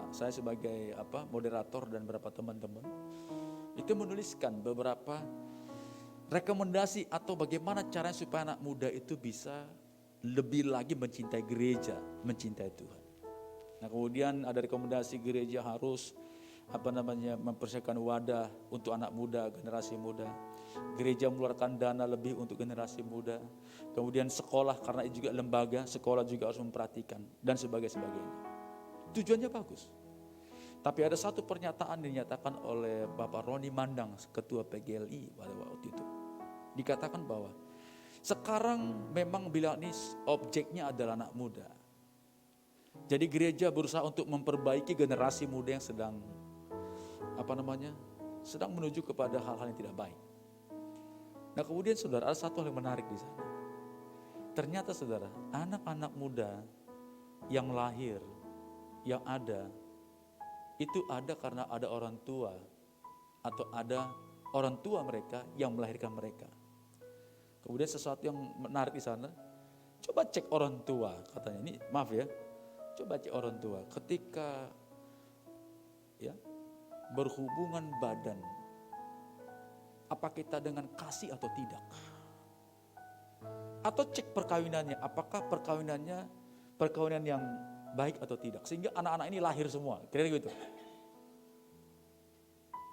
saya sebagai moderator dan beberapa teman-teman itu menuliskan beberapa rekomendasi atau bagaimana caranya supaya anak muda itu bisa lebih lagi mencintai gereja, mencintai Tuhan. Nah kemudian ada rekomendasi gereja harus mempersiapkan wadah untuk anak muda, generasi muda. Gereja mengeluarkan dana lebih untuk generasi muda. Kemudian sekolah, karena itu juga lembaga, sekolah juga harus memperhatikan dan sebagainya. Tujuannya bagus. Tapi ada satu pernyataan dinyatakan oleh Bapak Roni Mandang, Ketua PGLI pada waktu itu. Dikatakan bahwa sekarang memang bilang ini objeknya adalah anak muda. Jadi gereja berusaha untuk memperbaiki generasi muda yang sedang menuju kepada hal-hal yang tidak baik. Nah kemudian saudara, ada satu hal yang menarik di sana. Ternyata saudara, anak-anak muda yang lahir yang ada, itu ada karena ada orang tua atau ada orang tua mereka yang melahirkan mereka. Kemudian sesuatu yang menarik di sana, coba cek orang tua katanya. Ini maaf ya, coba cek orang tua ketika ya berhubungan badan, apa kita dengan kasih atau tidak? Atau cek perkawinannya, apakah perkawinan yang baik atau tidak, sehingga anak-anak ini lahir semua, kira-kira gitu.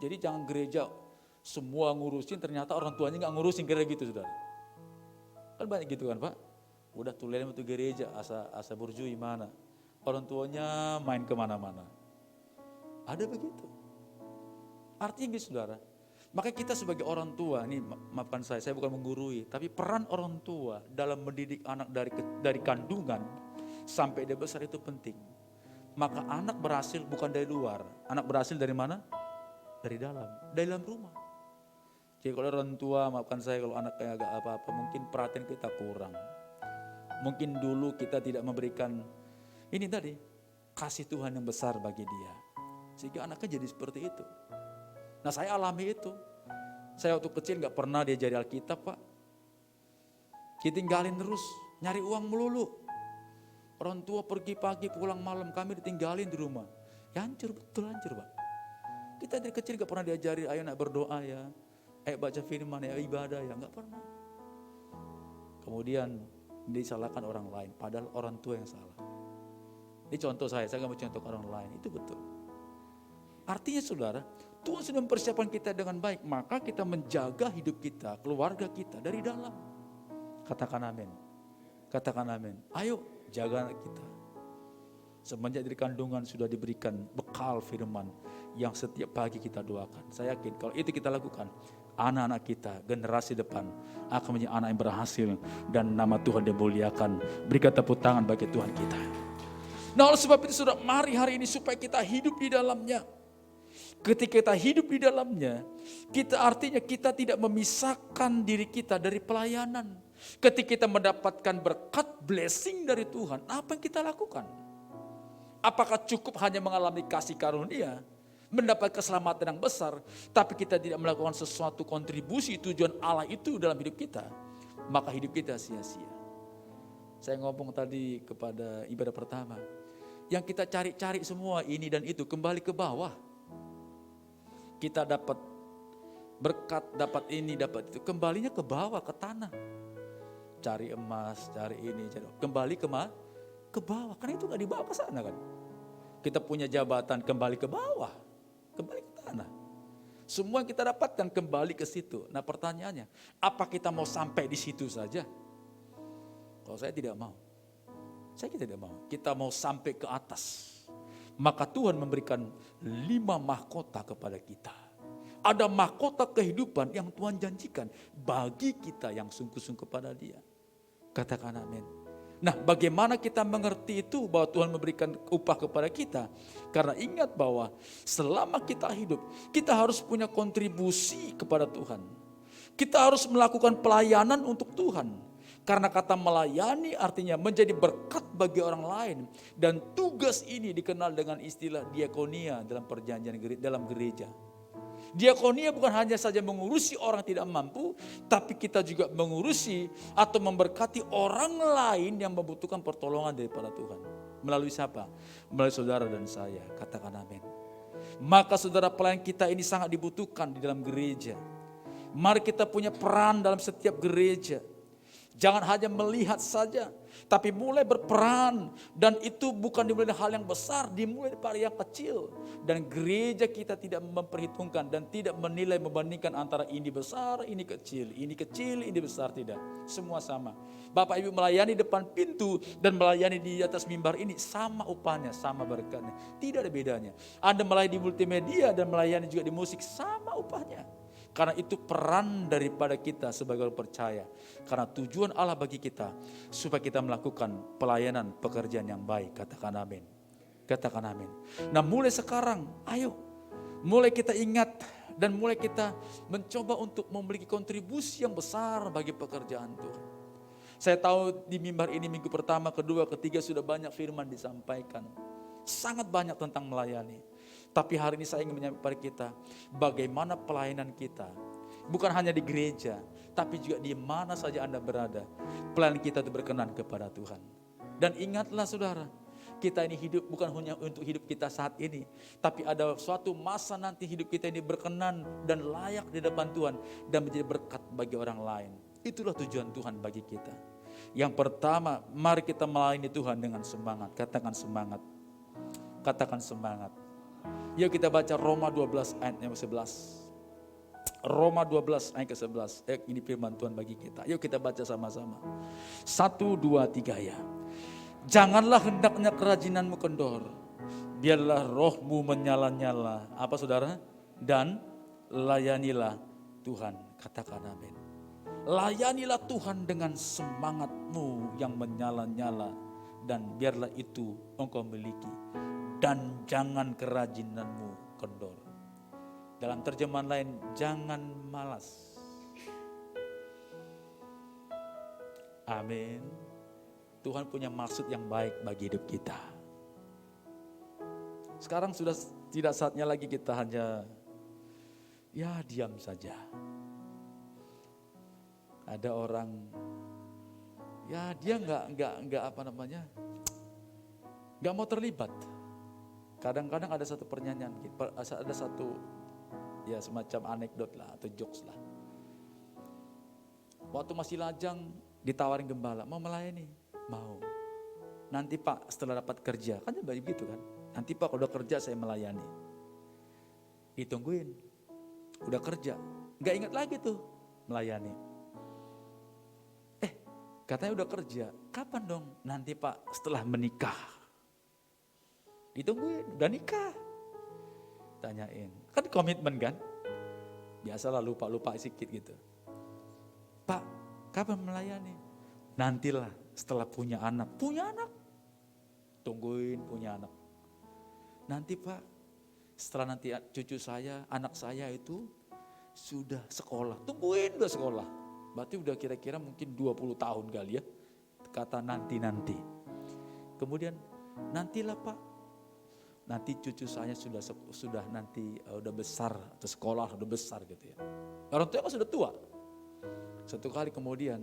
Jadi jangan gereja semua ngurusin, ternyata orang tuanya nggak ngurusin, kira-kira gitu, saudara. Kan banyak gitu kan, Pak. Udah tulen untuk gereja, asa burjui mana, orang tuanya main kemana-mana. Ada begitu. Artinya gitu, saudara. Makanya kita sebagai orang tua, ini maafkan saya bukan menggurui, tapi peran orang tua dalam mendidik anak dari kandungan sampai dia besar itu penting. Maka anak berhasil bukan dari luar, anak berhasil dari mana? Dari dalam rumah. Jadi kalau orang tua, maafkan saya kalau anak kayak agak apa-apa, mungkin perhatian kita kurang. Mungkin dulu kita tidak memberikan ini tadi, kasih Tuhan yang besar bagi dia. Sehingga anaknya jadi seperti itu. Nah saya alami itu. Saya waktu kecil gak pernah diajari Alkitab, Pak. Ditinggalin terus, nyari uang melulu. Orang tua pergi pagi pulang malam, kami ditinggalin di rumah. Ya hancur, betul hancur, Pak. Kita dari kecil gak pernah diajari, ayo nak berdoa ya, ayo baca firman ya, ibadah ya, gak pernah. Kemudian disalahkan orang lain, padahal orang tua yang salah. Ini contoh saya gak mau contoh orang lain, itu betul. Artinya saudara, Tuhan sudah mempersiapkan kita dengan baik, maka kita menjaga hidup kita, keluarga kita dari dalam. Katakan amin. Katakan amin. Ayo jaga anak kita. Semenjak dari kandungan sudah diberikan bekal firman yang setiap pagi kita doakan. Saya yakin kalau itu kita lakukan, anak-anak kita, generasi depan akan menjadi anak yang berhasil dan nama Tuhan dimuliakan. Berikan tepuk tangan bagi Tuhan kita. Nah oleh sebab itu saudara, mari hari ini supaya kita hidup di dalamnya. Ketika kita hidup di dalamnya, kita artinya kita tidak memisahkan diri kita dari pelayanan. Ketika kita mendapatkan berkat blessing dari Tuhan, apa yang kita lakukan? Apakah cukup hanya mengalami kasih karunia, mendapat keselamatan yang besar, tapi kita tidak melakukan sesuatu kontribusi tujuan Allah itu dalam hidup kita, maka hidup kita sia-sia. Saya ngomong tadi kepada ibadah pertama, yang kita cari-cari semua ini dan itu kembali ke bawah. Kita dapat berkat, dapat ini, dapat itu, kembalinya ke bawah, ke tanah. Cari emas, cari ini, kembali ke bawah. Karena itu gak dibawa ke sana kan. Kita punya jabatan, kembali ke bawah, kembali ke tanah. Semua yang kita dapatkan kembali ke situ. Nah pertanyaannya, apa kita mau sampai di situ saja? Kalau saya tidak mau. Saya tidak mau. Kita mau sampai ke atas. Maka Tuhan memberikan 5 mahkota kepada kita. Ada mahkota kehidupan yang Tuhan janjikan bagi kita yang sungguh-sungguh kepada Dia. Katakan amin. Nah bagaimana kita mengerti itu bahwa Tuhan memberikan upah kepada kita? Karena ingat bahwa selama kita hidup, kita harus punya kontribusi kepada Tuhan. Kita harus melakukan pelayanan untuk Tuhan. Karena kata melayani artinya menjadi berkat bagi orang lain. Dan tugas ini dikenal dengan istilah diakonia dalam perjanjian dalam gereja. Diakonia bukan hanya saja mengurusi orang tidak mampu, tapi kita juga mengurusi atau memberkati orang lain yang membutuhkan pertolongan daripada Tuhan. Melalui siapa? Melalui saudara dan saya. Katakan amin. Maka saudara, pelayan kita ini sangat dibutuhkan di dalam gereja. Mari kita punya peran dalam setiap gereja. Jangan hanya melihat saja, tapi mulai berperan. Dan itu bukan dimulai dari hal yang besar, dimulai dari yang kecil. Dan gereja kita tidak memperhitungkan dan tidak menilai membandingkan antara ini besar, ini kecil, ini besar, tidak. Semua sama. Bapak Ibu melayani depan pintu dan melayani di atas mimbar ini sama upahnya, sama berkatnya. Tidak ada bedanya. Anda melayani di multimedia dan melayani juga di musik, sama upahnya. Karena itu peran daripada kita sebagai orang percaya. Karena tujuan Allah bagi kita supaya kita melakukan pelayanan pekerjaan yang baik. Katakan amin. Katakan amin. Nah mulai sekarang ayo. Mulai kita ingat dan mulai kita mencoba untuk memiliki kontribusi yang besar bagi pekerjaan Tuhan. Saya tahu di mimbar ini minggu pertama, kedua, ketiga sudah banyak firman disampaikan. sangat banyak tentang melayani. Tapi hari ini saya ingin menyampaikan kepada kita, bagaimana pelayanan kita, bukan hanya di gereja, tapi juga di mana saja Anda berada, pelayanan kita itu berkenan kepada Tuhan. Dan ingatlah saudara, kita ini hidup bukan hanya untuk hidup kita saat ini, tapi ada suatu masa nanti hidup kita ini berkenan dan layak di depan Tuhan dan menjadi berkat bagi orang lain. Itulah tujuan Tuhan bagi kita. Yang pertama, mari kita melayani Tuhan dengan semangat. Katakan semangat. Katakan semangat. Yuk kita baca Roma 12 ayat yang ke-11. Roma 12 ayat ke-11. Ini firman Tuhan bagi kita. Yuk kita baca sama-sama. 1, 2, 3 ya. Janganlah hendaknya kerajinanmu kendor. Biarlah rohmu menyala-nyala. Apa saudara? Dan layanilah Tuhan. Katakan amin. Layanilah Tuhan dengan semangatmu yang menyala-nyala. Dan biarlah itu engkau miliki. Dan jangan kerajinanmu kendor. Dalam terjemahan lain, jangan malas. Amin. Tuhan punya maksud yang baik bagi hidup kita. Sekarang sudah tidak saatnya lagi kita hanya diam saja. Ada orang dia nggak mau terlibat. Kadang-kadang ada satu pernyanyian, ada satu semacam anekdot lah atau jokes lah. Waktu masih lajang ditawarin gembala, mau melayani, mau. Nanti Pak setelah dapat kerja, kan begitu kan. Nanti Pak kalau udah kerja saya melayani. Ditungguin, udah kerja, nggak ingat lagi tuh melayani. Katanya udah kerja, kapan dong? Nanti Pak setelah menikah. Ditungguin, udah nikah. Tanyain, kan komitmen kan? Biasalah lupa-lupa sedikit gitu. Pak, kapan melayani? Nantilah setelah punya anak. Punya anak? Tungguin punya anak. Nanti Pak, setelah nanti cucu saya, anak saya itu sudah sekolah. Tungguin udah sekolah. Berarti udah kira-kira mungkin 20 tahun kali ya. Kata nanti. Kemudian nantilah Pak. Nanti cucu saya sudah nanti udah besar atau sekolah udah besar gitu ya. Orang tua kan sudah tua. Satu kali kemudian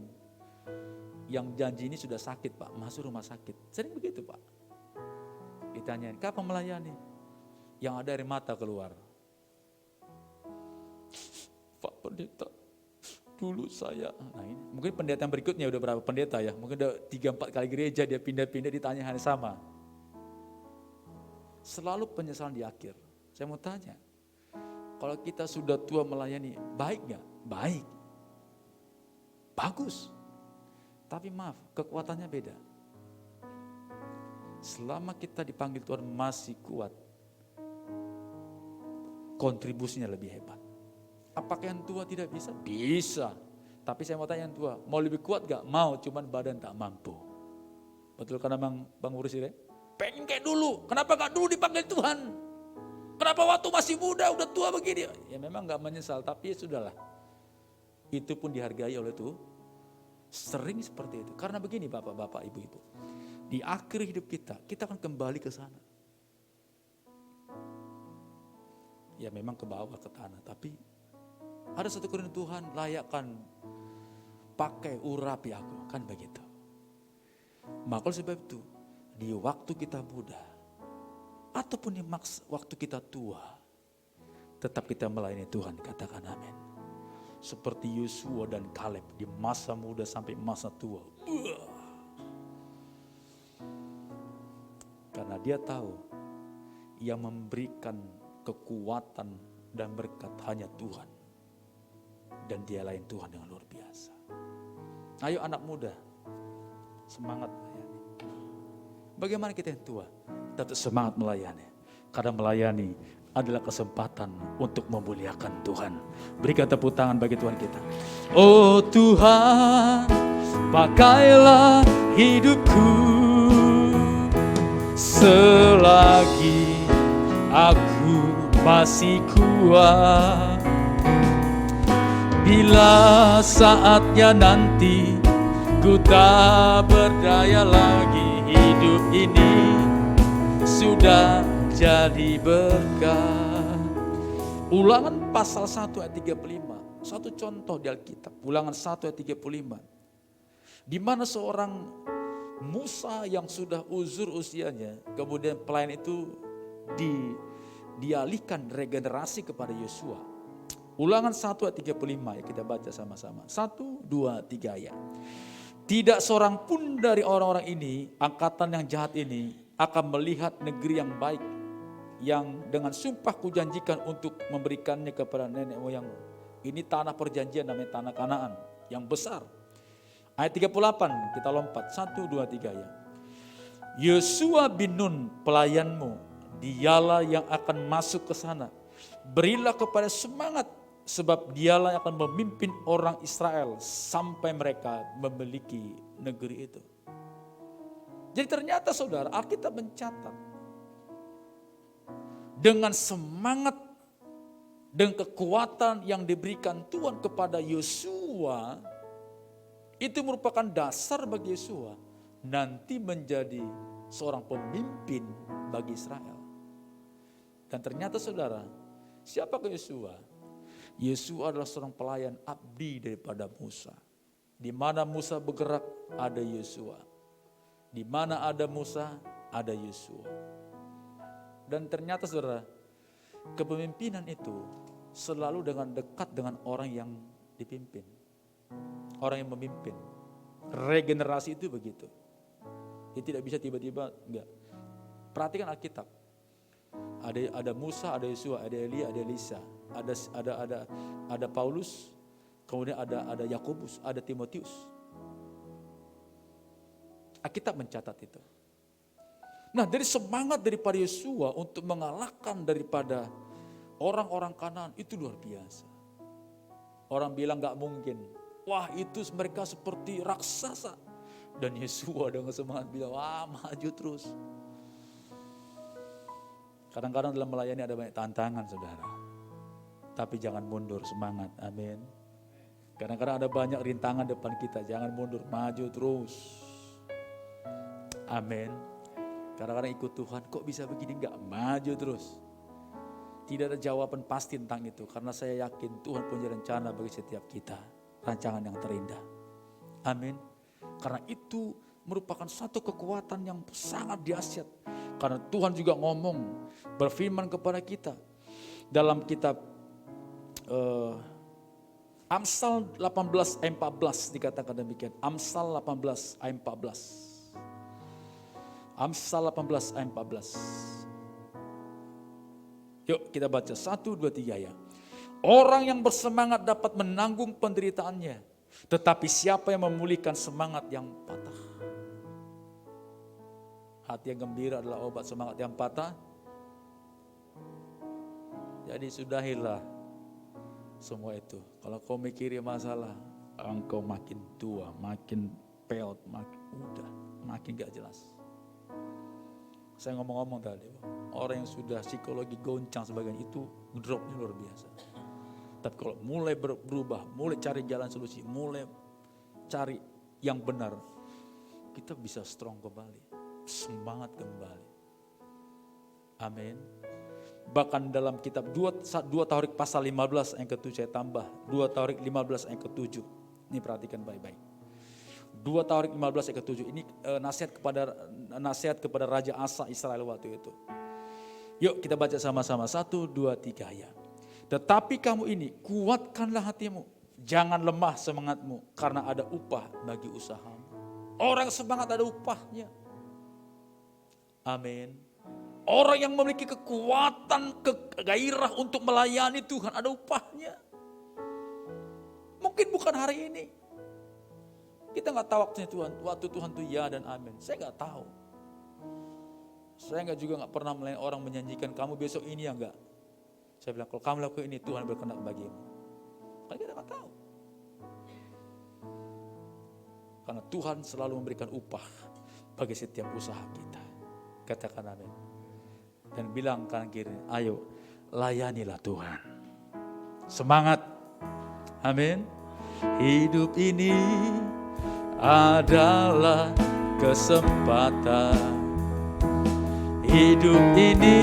yang janji ini sudah sakit Pak, masuk rumah sakit. Sering begitu Pak. Ditanyain, kapan melayani? Yang ada air mata keluar. Pak pendeta, dulu saya, ini mungkin pendeta yang berikutnya udah berapa pendeta ya? Mungkin udah 3-4 kali gereja dia pindah-pindah ditanya hal yang sama. Selalu penyesalan di akhir. Saya mau tanya, kalau kita sudah tua melayani, baik gak? Baik. Bagus. Tapi maaf, kekuatannya beda. Selama kita dipanggil Tuhan masih kuat, kontribusinya lebih hebat. Apakah yang tua tidak bisa? Bisa. Tapi saya mau tanya yang tua, mau lebih kuat gak? Mau, cuman badan tak mampu. Betul kan Bang Urus ini? Pengen kayak dulu, kenapa gak dulu dipanggil Tuhan? Kenapa waktu masih muda udah tua begini? Ya memang gak menyesal, tapi ya sudahlah. Itu pun dihargai oleh Tuhan. Sering seperti itu. Karena begini bapak-bapak, ibu-ibu. Di akhir hidup kita akan kembali ke sana. Ya memang ke bawah, ke tanah. Tapi ada satu kerendahan Tuhan, layakkan pakai urapi aku. Kan begitu. Maka sebab itu, di waktu kita muda, ataupun di waktu kita tua, tetap kita melayani Tuhan, katakan amin. Seperti Yosua dan Kaleb di masa muda sampai masa tua. Karena dia tahu yang memberikan kekuatan dan berkat hanya Tuhan. Dan dia lain Tuhan dengan luar biasa. Ayo anak muda, semangat melayani. Bagaimana kita yang tua? Tetap semangat melayani. Karena melayani adalah kesempatan untuk memuliakan Tuhan. Berikan tepuk tangan bagi Tuhan kita. Oh Tuhan, pakailah hidupku selagi aku masih kuat. Bila saatnya nanti ku tak berdaya lagi, hidup ini sudah jadi berkat. Ulangan pasal 1 ayat 35. Satu contoh di Alkitab. Ulangan 1 ayat 35. Di mana seorang Musa yang sudah uzur usianya, kemudian pelayan itu dialihkan regenerasi kepada Yosua. Ulangan 1 ayat 35 ya, kita baca sama-sama. 1, 2, 3 ya. Tidak seorang pun dari orang-orang ini, angkatan yang jahat ini, akan melihat negeri yang baik, yang dengan sumpah kujanjikan untuk memberikannya kepada nenek moyangmu. Ini tanah perjanjian, namanya tanah Kanaan yang besar. Ayat 38 kita lompat, 1, 2, 3 ya. Yosua bin Nun pelayanmu, dialah yang akan masuk ke sana. Berilah kepada semangat, sebab dialah yang akan memimpin orang Israel sampai mereka memiliki negeri itu. Jadi ternyata saudara, Alkitab mencatat dengan semangat dan kekuatan yang diberikan Tuhan kepada Yosua, itu merupakan dasar bagi Yosua nanti menjadi seorang pemimpin bagi Israel. Dan ternyata saudara, siapakah Yosua? Yosua adalah seorang pelayan abdi daripada Musa. Di mana Musa bergerak, ada Yosua. Di mana ada Musa, ada Yosua. Dan ternyata saudara, kepemimpinan itu selalu dengan dekat dengan orang yang dipimpin. Orang yang memimpin. Regenerasi itu begitu. Dia tidak bisa tiba-tiba, enggak. Perhatikan Alkitab. Ada Musa, ada Yosua, ada Elia, ada Elisa. Ada Paulus, kemudian ada Yakobus, ada Timotius. Alkitab mencatat itu. Nah, dari semangat daripada Yosua untuk mengalahkan daripada orang-orang Kanaan itu luar biasa. Orang bilang gak mungkin. Wah, itu mereka seperti raksasa. Dan Yosua dengan semangat bilang, wah maju terus. Kadang-kadang dalam melayani ada banyak tantangan saudara. Tapi jangan mundur, semangat, amin. Kadang-kadang ada banyak rintangan depan kita, jangan mundur, maju terus. Amin. Kadang-kadang ikut Tuhan, kok bisa begini? Enggak, maju terus. Tidak ada jawaban pasti tentang itu, karena saya yakin Tuhan punya rencana bagi setiap kita. Rancangan yang terindah. Amin. Karena itu merupakan satu kekuatan yang sangat dahsyat. Karena Tuhan juga ngomong, berfirman kepada kita. Dalam kitab Amsal 18 ayat 14 dikatakan demikian. Amsal 18 ayat 14. Amsal 18 ayat 14. Yuk kita baca 1, 2, 3 ya. Orang yang bersemangat dapat menanggung penderitaannya, tetapi siapa yang memulihkan semangat yang patah? Hati yang gembira adalah obat semangat yang patah. Jadi sudahilah semua itu. Kalau kau mikirin masalah, engkau makin tua, makin peot, makin gak jelas. Saya ngomong-ngomong tadi, orang yang sudah psikologi goncang sebagian itu dropnya luar biasa. Tapi kalau mulai berubah, mulai cari jalan solusi, mulai cari yang benar, kita bisa strong kembali, semangat kembali. Amin. Bahkan dalam kitab 2 Tawarik pasal 15 ayat ke-7 saya tambah, 2 Tawarik 15 ayat ke-7. Ini perhatikan baik-baik. 2 Tawarik 15 ayat ke-7 ini nasihat kepada Raja Asa Israel waktu itu. Yuk kita baca sama-sama, 1, 2, 3 ya. Tetapi kamu ini kuatkanlah hatimu, jangan lemah semangatmu, karena ada upah bagi usahamu. Orang semangat ada upahnya. Amin. Orang yang memiliki kekuatan, gairah untuk melayani Tuhan ada upahnya. Mungkin bukan hari ini. Kita nggak tahu waktunya Tuhan, waktu Tuhan itu ya dan amin. Saya nggak tahu. Saya juga nggak pernah melayani orang menjanjikan kamu besok ini ya enggak. Saya bilang kalau kamu lakukan ini Tuhan berkenan bagimu. Karena kita nggak tahu. Karena Tuhan selalu memberikan upah bagi setiap usaha kita. Katakan amin. Dan bilang kanan kiri, ayo layanilah Tuhan. Semangat. Amin. Hidup ini adalah kesempatan. hidup ini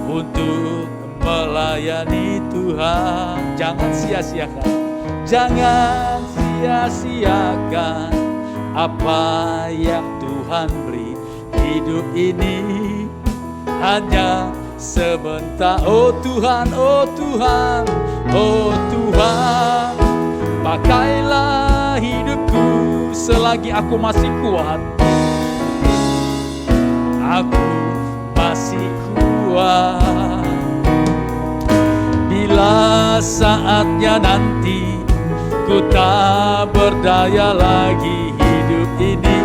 untuk melayani Tuhan. Jangan sia-siakan, jangan sia-siakan apa yang Tuhan beri. Hidup ini hanya sebentar. Oh Tuhan, oh Tuhan, oh Tuhan, pakailah hidupku selagi aku masih kuat. Aku masih kuat. Bila saatnya nanti ku tak berdaya lagi, hidup ini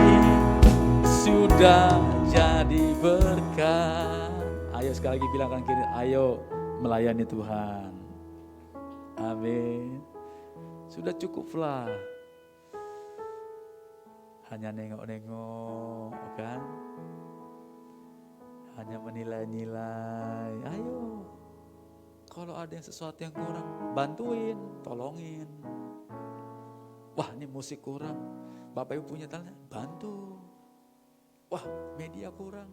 sudah jadi berkat. Ayo sekali lagi bilang kanan kiri, ayo melayani Tuhan. Amin. Sudah cukuplah hanya nengok-nengok kan, hanya menilai-nilai. Ayo, kalau ada yang sesuatu yang kurang, bantuin, tolongin. Wah, ini musik kurang, Bapak Ibu punya talenta, bantu. Wah, media kurang,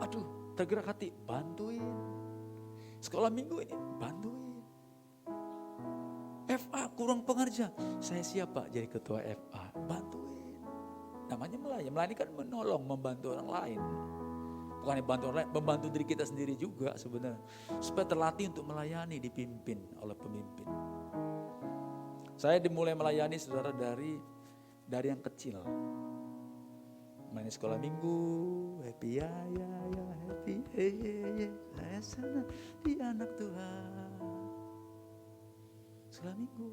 aduh, tergerak hati, bantuin. Sekolah minggu ini, bantuin. FA kurang pengerja, saya siap Pak jadi ketua FA, bantuin. Namanya melayani, melayani kan menolong, membantu orang lain. Bukan membantu orang lain, membantu diri kita sendiri juga sebenarnya. Supaya terlatih untuk melayani, dipimpin oleh pemimpin. Saya dimulai melayani saudara dari yang kecil. Main sekolah minggu, happy ya happy, saya senang di anak Tuhan. Sekolah minggu,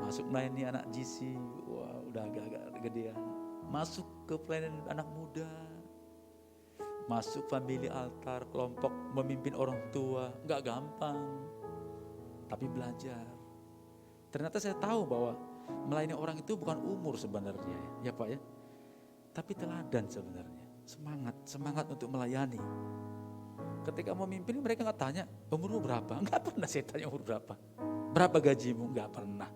masuk melayani anak GC, wah udah agak-agak gedean. Masuk ke pelayanan anak muda, masuk family altar, kelompok memimpin orang tua, nggak gampang, tapi belajar. Ternyata saya tahu bahwa melayani orang itu bukan umur sebenarnya, ya Pak ya, tapi teladan sebenarnya, semangat untuk melayani. Ketika memimpin mereka nggak tanya umurmu berapa, nggak pernah saya tanya umur berapa gajimu, nggak pernah.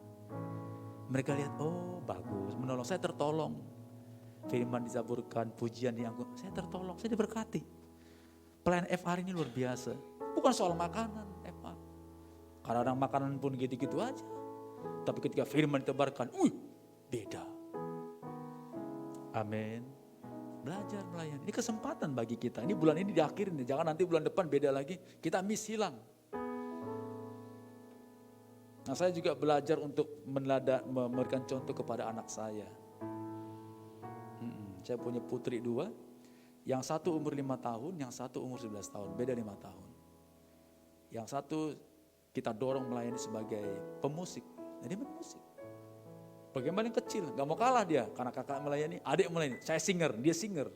Mereka lihat, oh bagus, menolong, saya tertolong. Firman disaburkan, pujian diangkut, saya tertolong, saya diberkati. Pelayanan FA ini luar biasa, bukan soal makanan FA. Kadang-kadang makanan pun gitu-gitu aja. Tapi ketika firman ditebarkan, beda. Amin. Belajar melayani, ini kesempatan bagi kita. Ini bulan ini diakhirin, jangan nanti bulan depan beda lagi, kita miss hilang. Nah saya juga belajar untuk memberikan contoh kepada anak saya. Saya punya putri 2, yang satu umur 5 tahun, yang satu umur 11 tahun, beda 5 tahun. Yang satu kita dorong melayani sebagai pemusik, jadi bermusik. Bagaimana yang kecil, gak mau kalah dia, karena kakak melayani, adik melayani, saya singer, dia singer.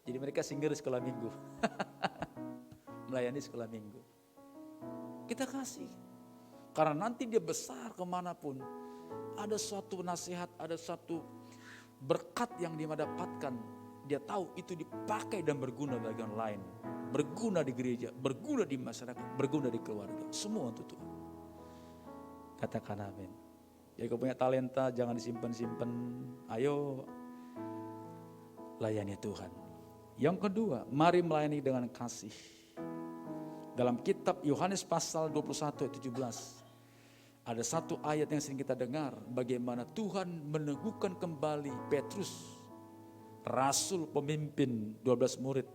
Jadi mereka singer di sekolah minggu, melayani sekolah minggu. Kita kasih, karena nanti dia besar kemanapun, ada suatu nasihat, ada suatu berkat yang dia dapatkan, dia tahu itu dipakai dan berguna bagi orang lain. Berguna di gereja, berguna di masyarakat, berguna di keluarga, semua untuk Tuhan. Katakan amin. Jadi kalau punya talenta jangan disimpan-simpan, ayo layani Tuhan. Yang kedua, mari melayani dengan kasih. Dalam kitab Yohanes pasal 21 ayat 17, ada satu ayat yang sering kita dengar, bagaimana Tuhan meneguhkan kembali Petrus, rasul pemimpin 12 murid.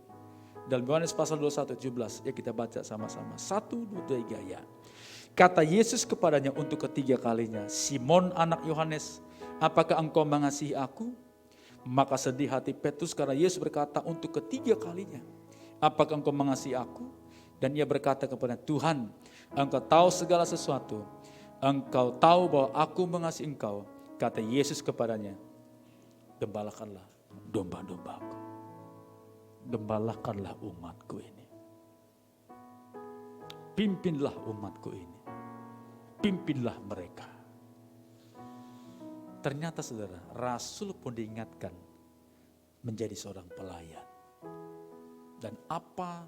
Dalam Yohanes pasal 21 ayat 17, ya kita baca sama-sama. 1, 2, 3 ya. Kata Yesus kepadanya untuk ketiga kalinya, Simon anak Yohanes, apakah engkau mengasihi aku? Maka sedih hati Petrus karena Yesus berkata untuk ketiga kalinya, apakah engkau mengasihi aku? Dan ia berkata kepada Tuhan, engkau tahu segala sesuatu, engkau tahu bahwa aku mengasihi engkau. Kata Yesus kepadanya, gembalakanlah domba-dombaku, gembalakanlah umatku ini, pimpinlah umatku ini, pimpinlah mereka. Ternyata saudara, Rasul pun diingatkan menjadi seorang pelayan. Dan apa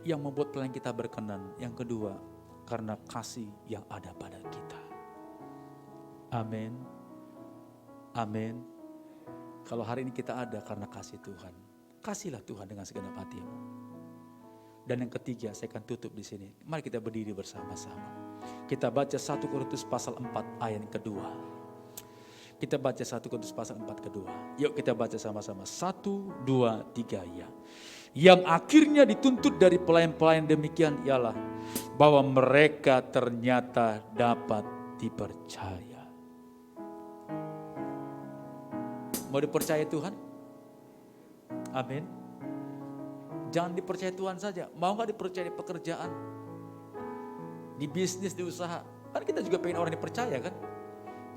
yang membuat pelayan kita berkenan? Yang kedua, karena kasih yang ada pada kita. Amin. Amin. Kalau hari ini kita ada karena kasih Tuhan. Kasihlah Tuhan dengan segenap hatimu. Dan yang ketiga, saya akan tutup di sini. Mari kita berdiri bersama-sama. Kita baca 1 Korintus pasal 4 ayat yang kedua. Kita baca 1 Korintus pasal 4 kedua. Yuk kita baca sama-sama. 1, 2, 3 ya. Yang akhirnya dituntut dari pelayan-pelayan demikian ialah bahwa mereka ternyata dapat dipercaya. Mau dipercaya Tuhan? Amin. Jangan dipercaya Tuhan saja. Mau gak dipercaya di pekerjaan? Di bisnis, di usaha. Kan kita juga pengen orang dipercaya kan?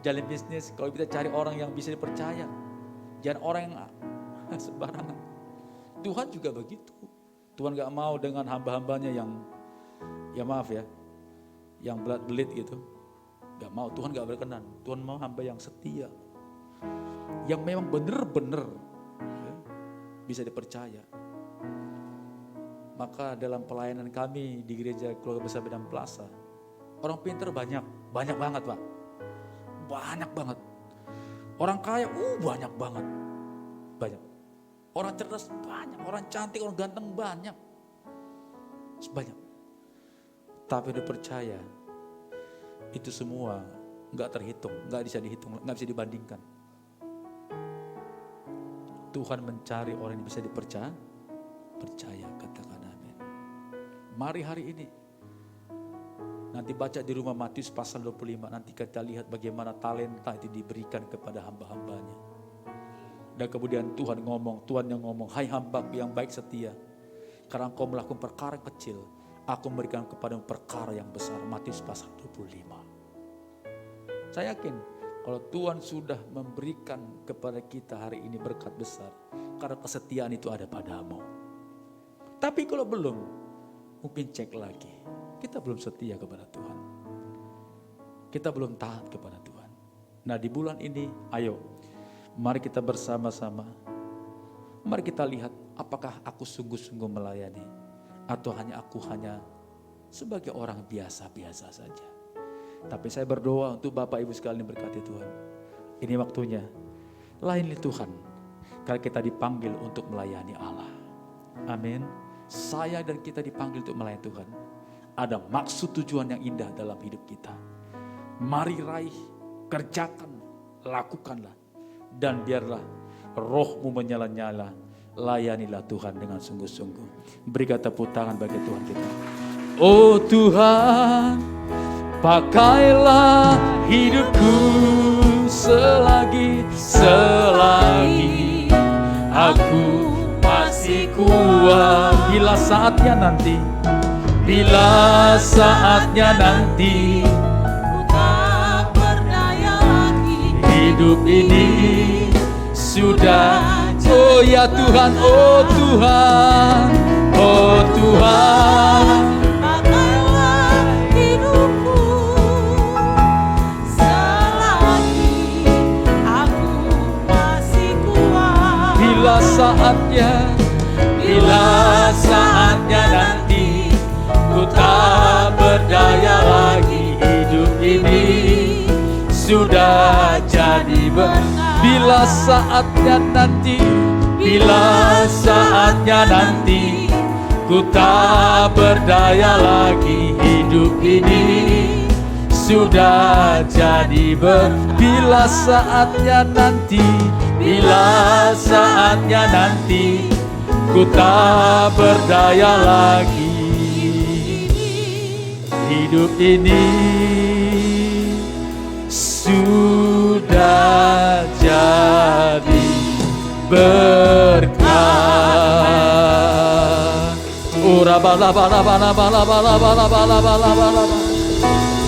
Jalan bisnis, kalau kita cari orang yang bisa dipercaya. Jangan orang yang sembarangan. Tuhan juga begitu. Tuhan gak mau dengan hamba-hambanya yang, ya maaf ya, yang belit gitu. Gak mau, Tuhan gak berkenan. Tuhan mau hamba yang setia. Yang memang benar-benar ya, bisa dipercaya. Maka dalam pelayanan kami di gereja Keluarga Besar Medan Plaza, orang pintar banyak banget Pak. Banyak banget. Orang kaya, banyak banget. Banyak. Orang cerdas banyak, orang cantik, orang ganteng banyak. Banyak. Tapi dipercaya, itu semua gak terhitung, gak bisa dihitung, gak bisa dibandingkan. Tuhan mencari orang yang bisa dipercaya, katakan amin. Mari hari ini, nanti baca di rumah Matius pasal 25, nanti kita lihat bagaimana talenta itu diberikan kepada hamba-hambanya. Dan kemudian Tuhan yang ngomong, hai hambaku yang baik setia, karena engkau melakukan perkara kecil, aku memberikan kepadamu perkara yang besar. Matius pasal 25. Saya yakin kalau Tuhan sudah memberikan kepada kita hari ini berkat besar, karena kesetiaan itu ada padamu. Tapi kalau belum, mungkin cek lagi. Kita belum setia kepada Tuhan. Kita belum taat kepada Tuhan. Nah di bulan ini, ayo, mari kita bersama-sama. Mari kita lihat apakah aku sungguh-sungguh melayani. Atau aku hanya sebagai orang biasa-biasa saja. Tapi saya berdoa untuk Bapak Ibu sekalian berkati Tuhan. Ini waktunya, layani Tuhan. Karena kita dipanggil untuk melayani Allah. Amin. Saya dan kita dipanggil untuk melayani Tuhan. Ada maksud tujuan yang indah dalam hidup kita. Mari raih, kerjakan, lakukanlah. Dan biarlah rohmu menyala-nyala. Layanilah Tuhan dengan sungguh-sungguh. Berikan tepuk tangan bagi Tuhan kita. Oh Tuhan, pakailah hidupku selagi aku masih kuat. Bila saatnya nanti ku tak berdaya lagi. hidup ini sudah. Oh ya Tuhan, oh Tuhan, oh Tuhan, Pakailah hidupku selagi aku masih kuat. bila saatnya nanti ku tak berdaya lagi. Hidup ini sudah jadi bila saatnya nanti ku tak berdaya lagi. Hidup ini sudah jadi bila saatnya nanti ku tak berdaya lagi. Hidup ini sudah jadi berkat.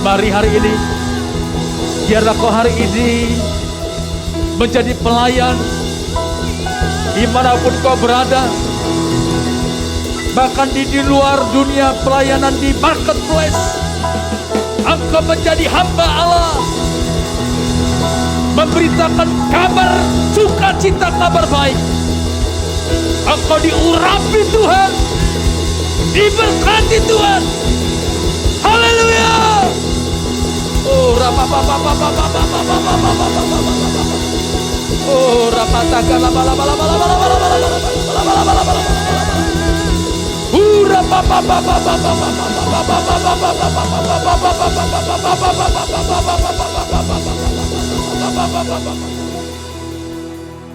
Mari hari ini, biarlah kau hari ini menjadi pelayan dimanapun kau berada. Bahkan di luar dunia pelayanan di marketplace, engkau menjadi hamba Allah, memberitakan kabar sukacita, kabar baik. Engkau diurapi Tuhan, diberkati Tuhan. Haleluya. Oh, Oh, rapataka laba laba laba laba laba laba laba laba laba laba laba.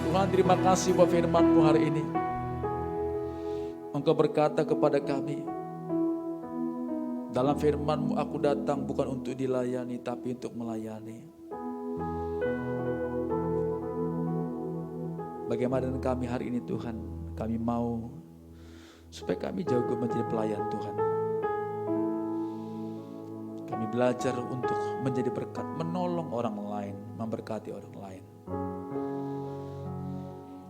Tuhan, terima kasih buat firman-Mu hari ini. Engkau berkata kepada kami, dalam firman-Mu, aku datang bukan untuk dilayani, tapi untuk melayani. Bagaimana dengan kami hari ini Tuhan? Kami mau supaya kami jago menjadi pelayan Tuhan. Kami belajar untuk menjadi berkat, menolong orang lain, memberkati orang lain.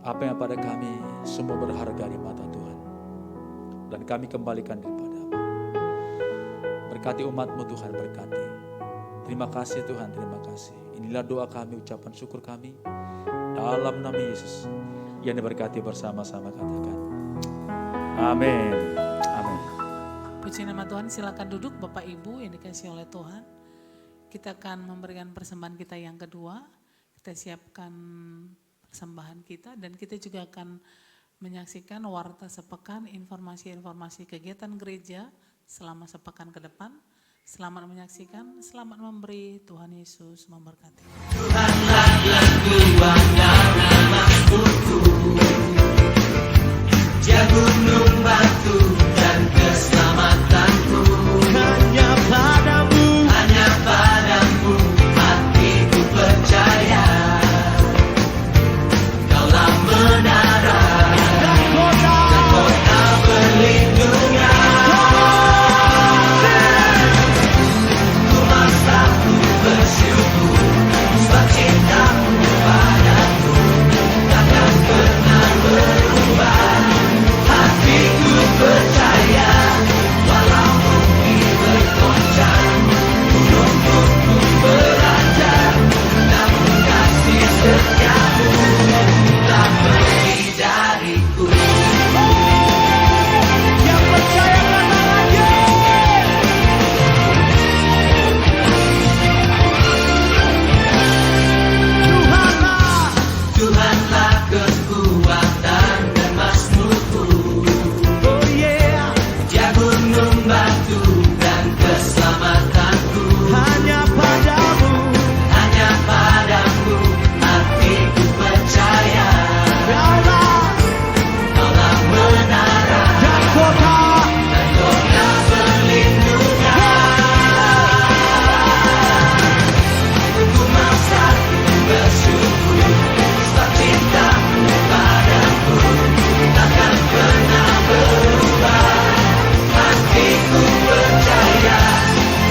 Apa yang pada kami semua berharga di mata Tuhan. Dan kami kembalikan daripada-Mu. Berkati umat-Mu Tuhan, berkati. Terima kasih Tuhan, terima kasih. Inilah doa kami, ucapan syukur kami. Dalam nama Yesus yang diberkati bersama-sama, katakan amin. Amin. Puji nama Tuhan, silakan duduk Bapak Ibu yang dikasihi oleh Tuhan. Kita akan memberikan persembahan kita yang kedua. Kita siapkan persembahan kita dan kita juga akan menyaksikan warta sepekan, informasi-informasi kegiatan gereja selama sepekan ke depan. Selamat menyaksikan, selamat memberi. Tuhan Yesus memberkati. Tuhanlah yang kuat dan namaku, Dia gunung batu dan keselamatanku. Hanya padamu hatiku percaya. Kaulah menara dan kota perlindungan. Ku masa ku bersyukur sebab cintamu padaku takkan pernah berubah. Hatiku percaya walau bumi bergoncang, gunung pun beranjak, namun kasih setiamu tak pergi dariku. Yang percaya kata lagi. Tuhanlah kekuatan dan masmurku. Oh yeah. Dia gunung batu dan keselamatanku. Hanya padamu hatiku percaya. Kaulah menara dan kota perlindungan. Ku mau satu bersyukur sebab cintamu padaku takkan pernah berubah. Hatiku percaya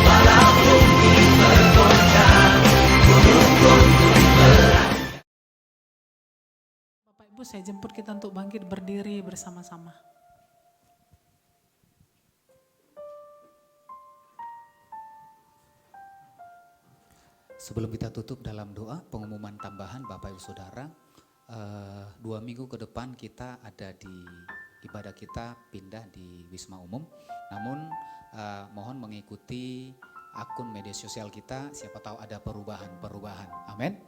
walau bumi bergoncang, gunung pun beranjak. Bapak Ibu, saya jemput kita untuk bangkit berdiri bersama-sama. Sebelum kita tutup dalam doa, pengumuman tambahan Bapak Ibu Saudara, 2 minggu ke depan kita ada di ibadah kita pindah di Wisma Umum. Namun mohon mengikuti akun media sosial kita, siapa tahu ada perubahan. Amin.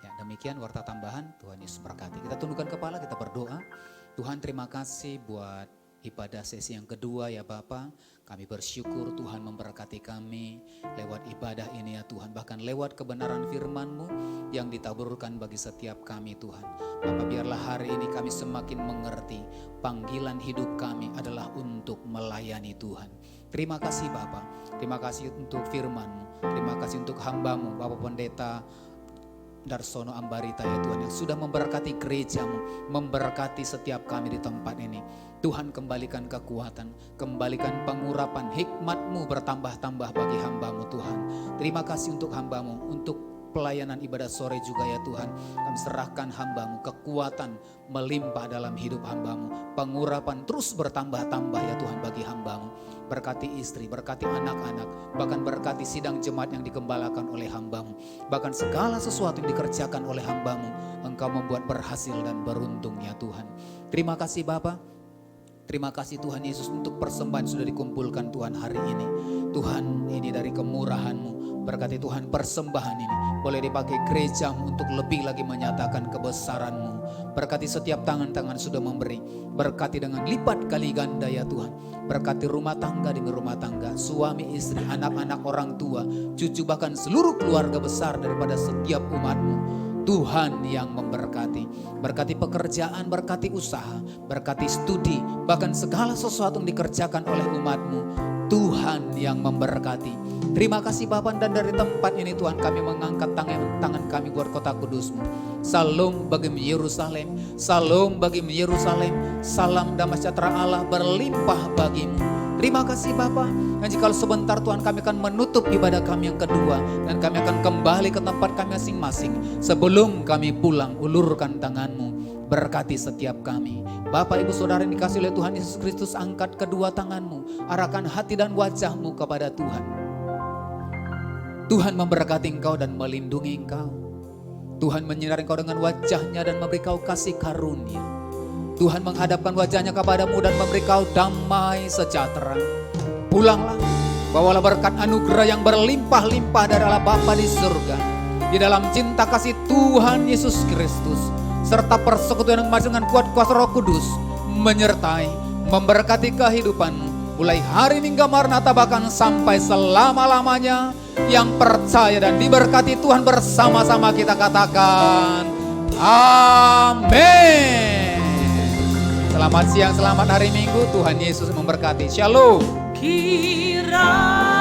Ya, demikian warta tambahan. Tuhan Yesus berkati. Kita tundukkan kepala, kita berdoa. Tuhan, terima kasih buat ibadah sesi yang kedua ya Bapa. Kami bersyukur Tuhan memberkati kami lewat ibadah ini ya Tuhan. Bahkan lewat kebenaran firman-Mu yang ditaburkan bagi setiap kami Tuhan. Bapa, biarlah hari ini kami semakin mengerti panggilan hidup kami adalah untuk melayani Tuhan. Terima kasih Bapa. Terima kasih untuk firman-Mu. Terima kasih untuk hamba-Mu Bapak Pendeta Darsono Ambarita ya Tuhan, yang sudah memberkati gereja-Mu, memberkati setiap kami di tempat ini. Tuhan, kembalikan kekuatan, kembalikan pengurapan, hikmat-Mu bertambah-tambah bagi hamba-Mu Tuhan. Terima kasih untuk hamba-Mu, untuk pelayanan ibadah sore juga ya Tuhan. Kami serahkan hamba-Mu, kekuatan melimpah dalam hidup hamba-Mu, pengurapan terus bertambah-tambah ya Tuhan bagi hamba-Mu. Berkati istri, berkati anak-anak, bahkan berkati sidang jemaat yang digembalakan oleh hamba-Mu. Bahkan segala sesuatu yang dikerjakan oleh hamba-Mu, Engkau membuat berhasil dan beruntung ya Tuhan. Terima kasih Bapa. Terima kasih Tuhan Yesus untuk persembahan sudah dikumpulkan Tuhan hari ini. Tuhan, ini dari kemurahan-Mu. Berkati Tuhan persembahan ini boleh dipakai gereja-Mu untuk lebih lagi menyatakan kebesaran-Mu. Berkati setiap tangan-tangan sudah memberi. Berkati dengan lipat kali ganda ya Tuhan. Berkati rumah tangga demi rumah tangga, suami, istri, anak-anak, orang tua, cucu, bahkan seluruh keluarga besar daripada setiap umat-Mu. Tuhan yang memberkati. Berkati pekerjaan, berkati usaha, berkati studi, bahkan segala sesuatu yang dikerjakan oleh umat-Mu. Tuhan yang memberkati. Terima kasih Bapa, dan dari tempat ini Tuhan kami mengangkat tangan kami buat kota kudus-Mu. Salam bagi Yerusalem, salam bagi Yerusalem, salam damai sejahtera Allah berlimpah bagimu. Terima kasih Bapa. Dan jika sebentar Tuhan kami akan menutup ibadah kami yang kedua, dan kami akan kembali ke tempat kami masing-masing. Sebelum kami pulang, ulurkan tangan-Mu, berkati setiap kami. Bapak Ibu Saudara yang dikasih oleh Tuhan Yesus Kristus, angkat kedua tangan-Mu, arahkan hati dan wajah-Mu kepada Tuhan. Tuhan memberkati engkau dan melindungi engkau. Tuhan menyinari engkau dengan wajah-Nya dan memberi kau kasih karunia. Tuhan menghadapkan wajah-Nya kepadamu dan memberi kau damai sejahtera. Pulanglah, bawalah berkat anugerah yang berlimpah-limpah dari Allah Bapa di surga, di dalam cinta kasih Tuhan Yesus Kristus, serta persekutuan yang masih dengan kuat kuasa Roh Kudus, menyertai, memberkati kehidupanmu, mulai hari ini hingga Maranatha, bahkan sampai selama-lamanya. Yang percaya dan diberkati Tuhan bersama-sama kita katakan amin. Selamat siang, selamat hari Minggu. Tuhan Yesus memberkati. Shalom. Kiranya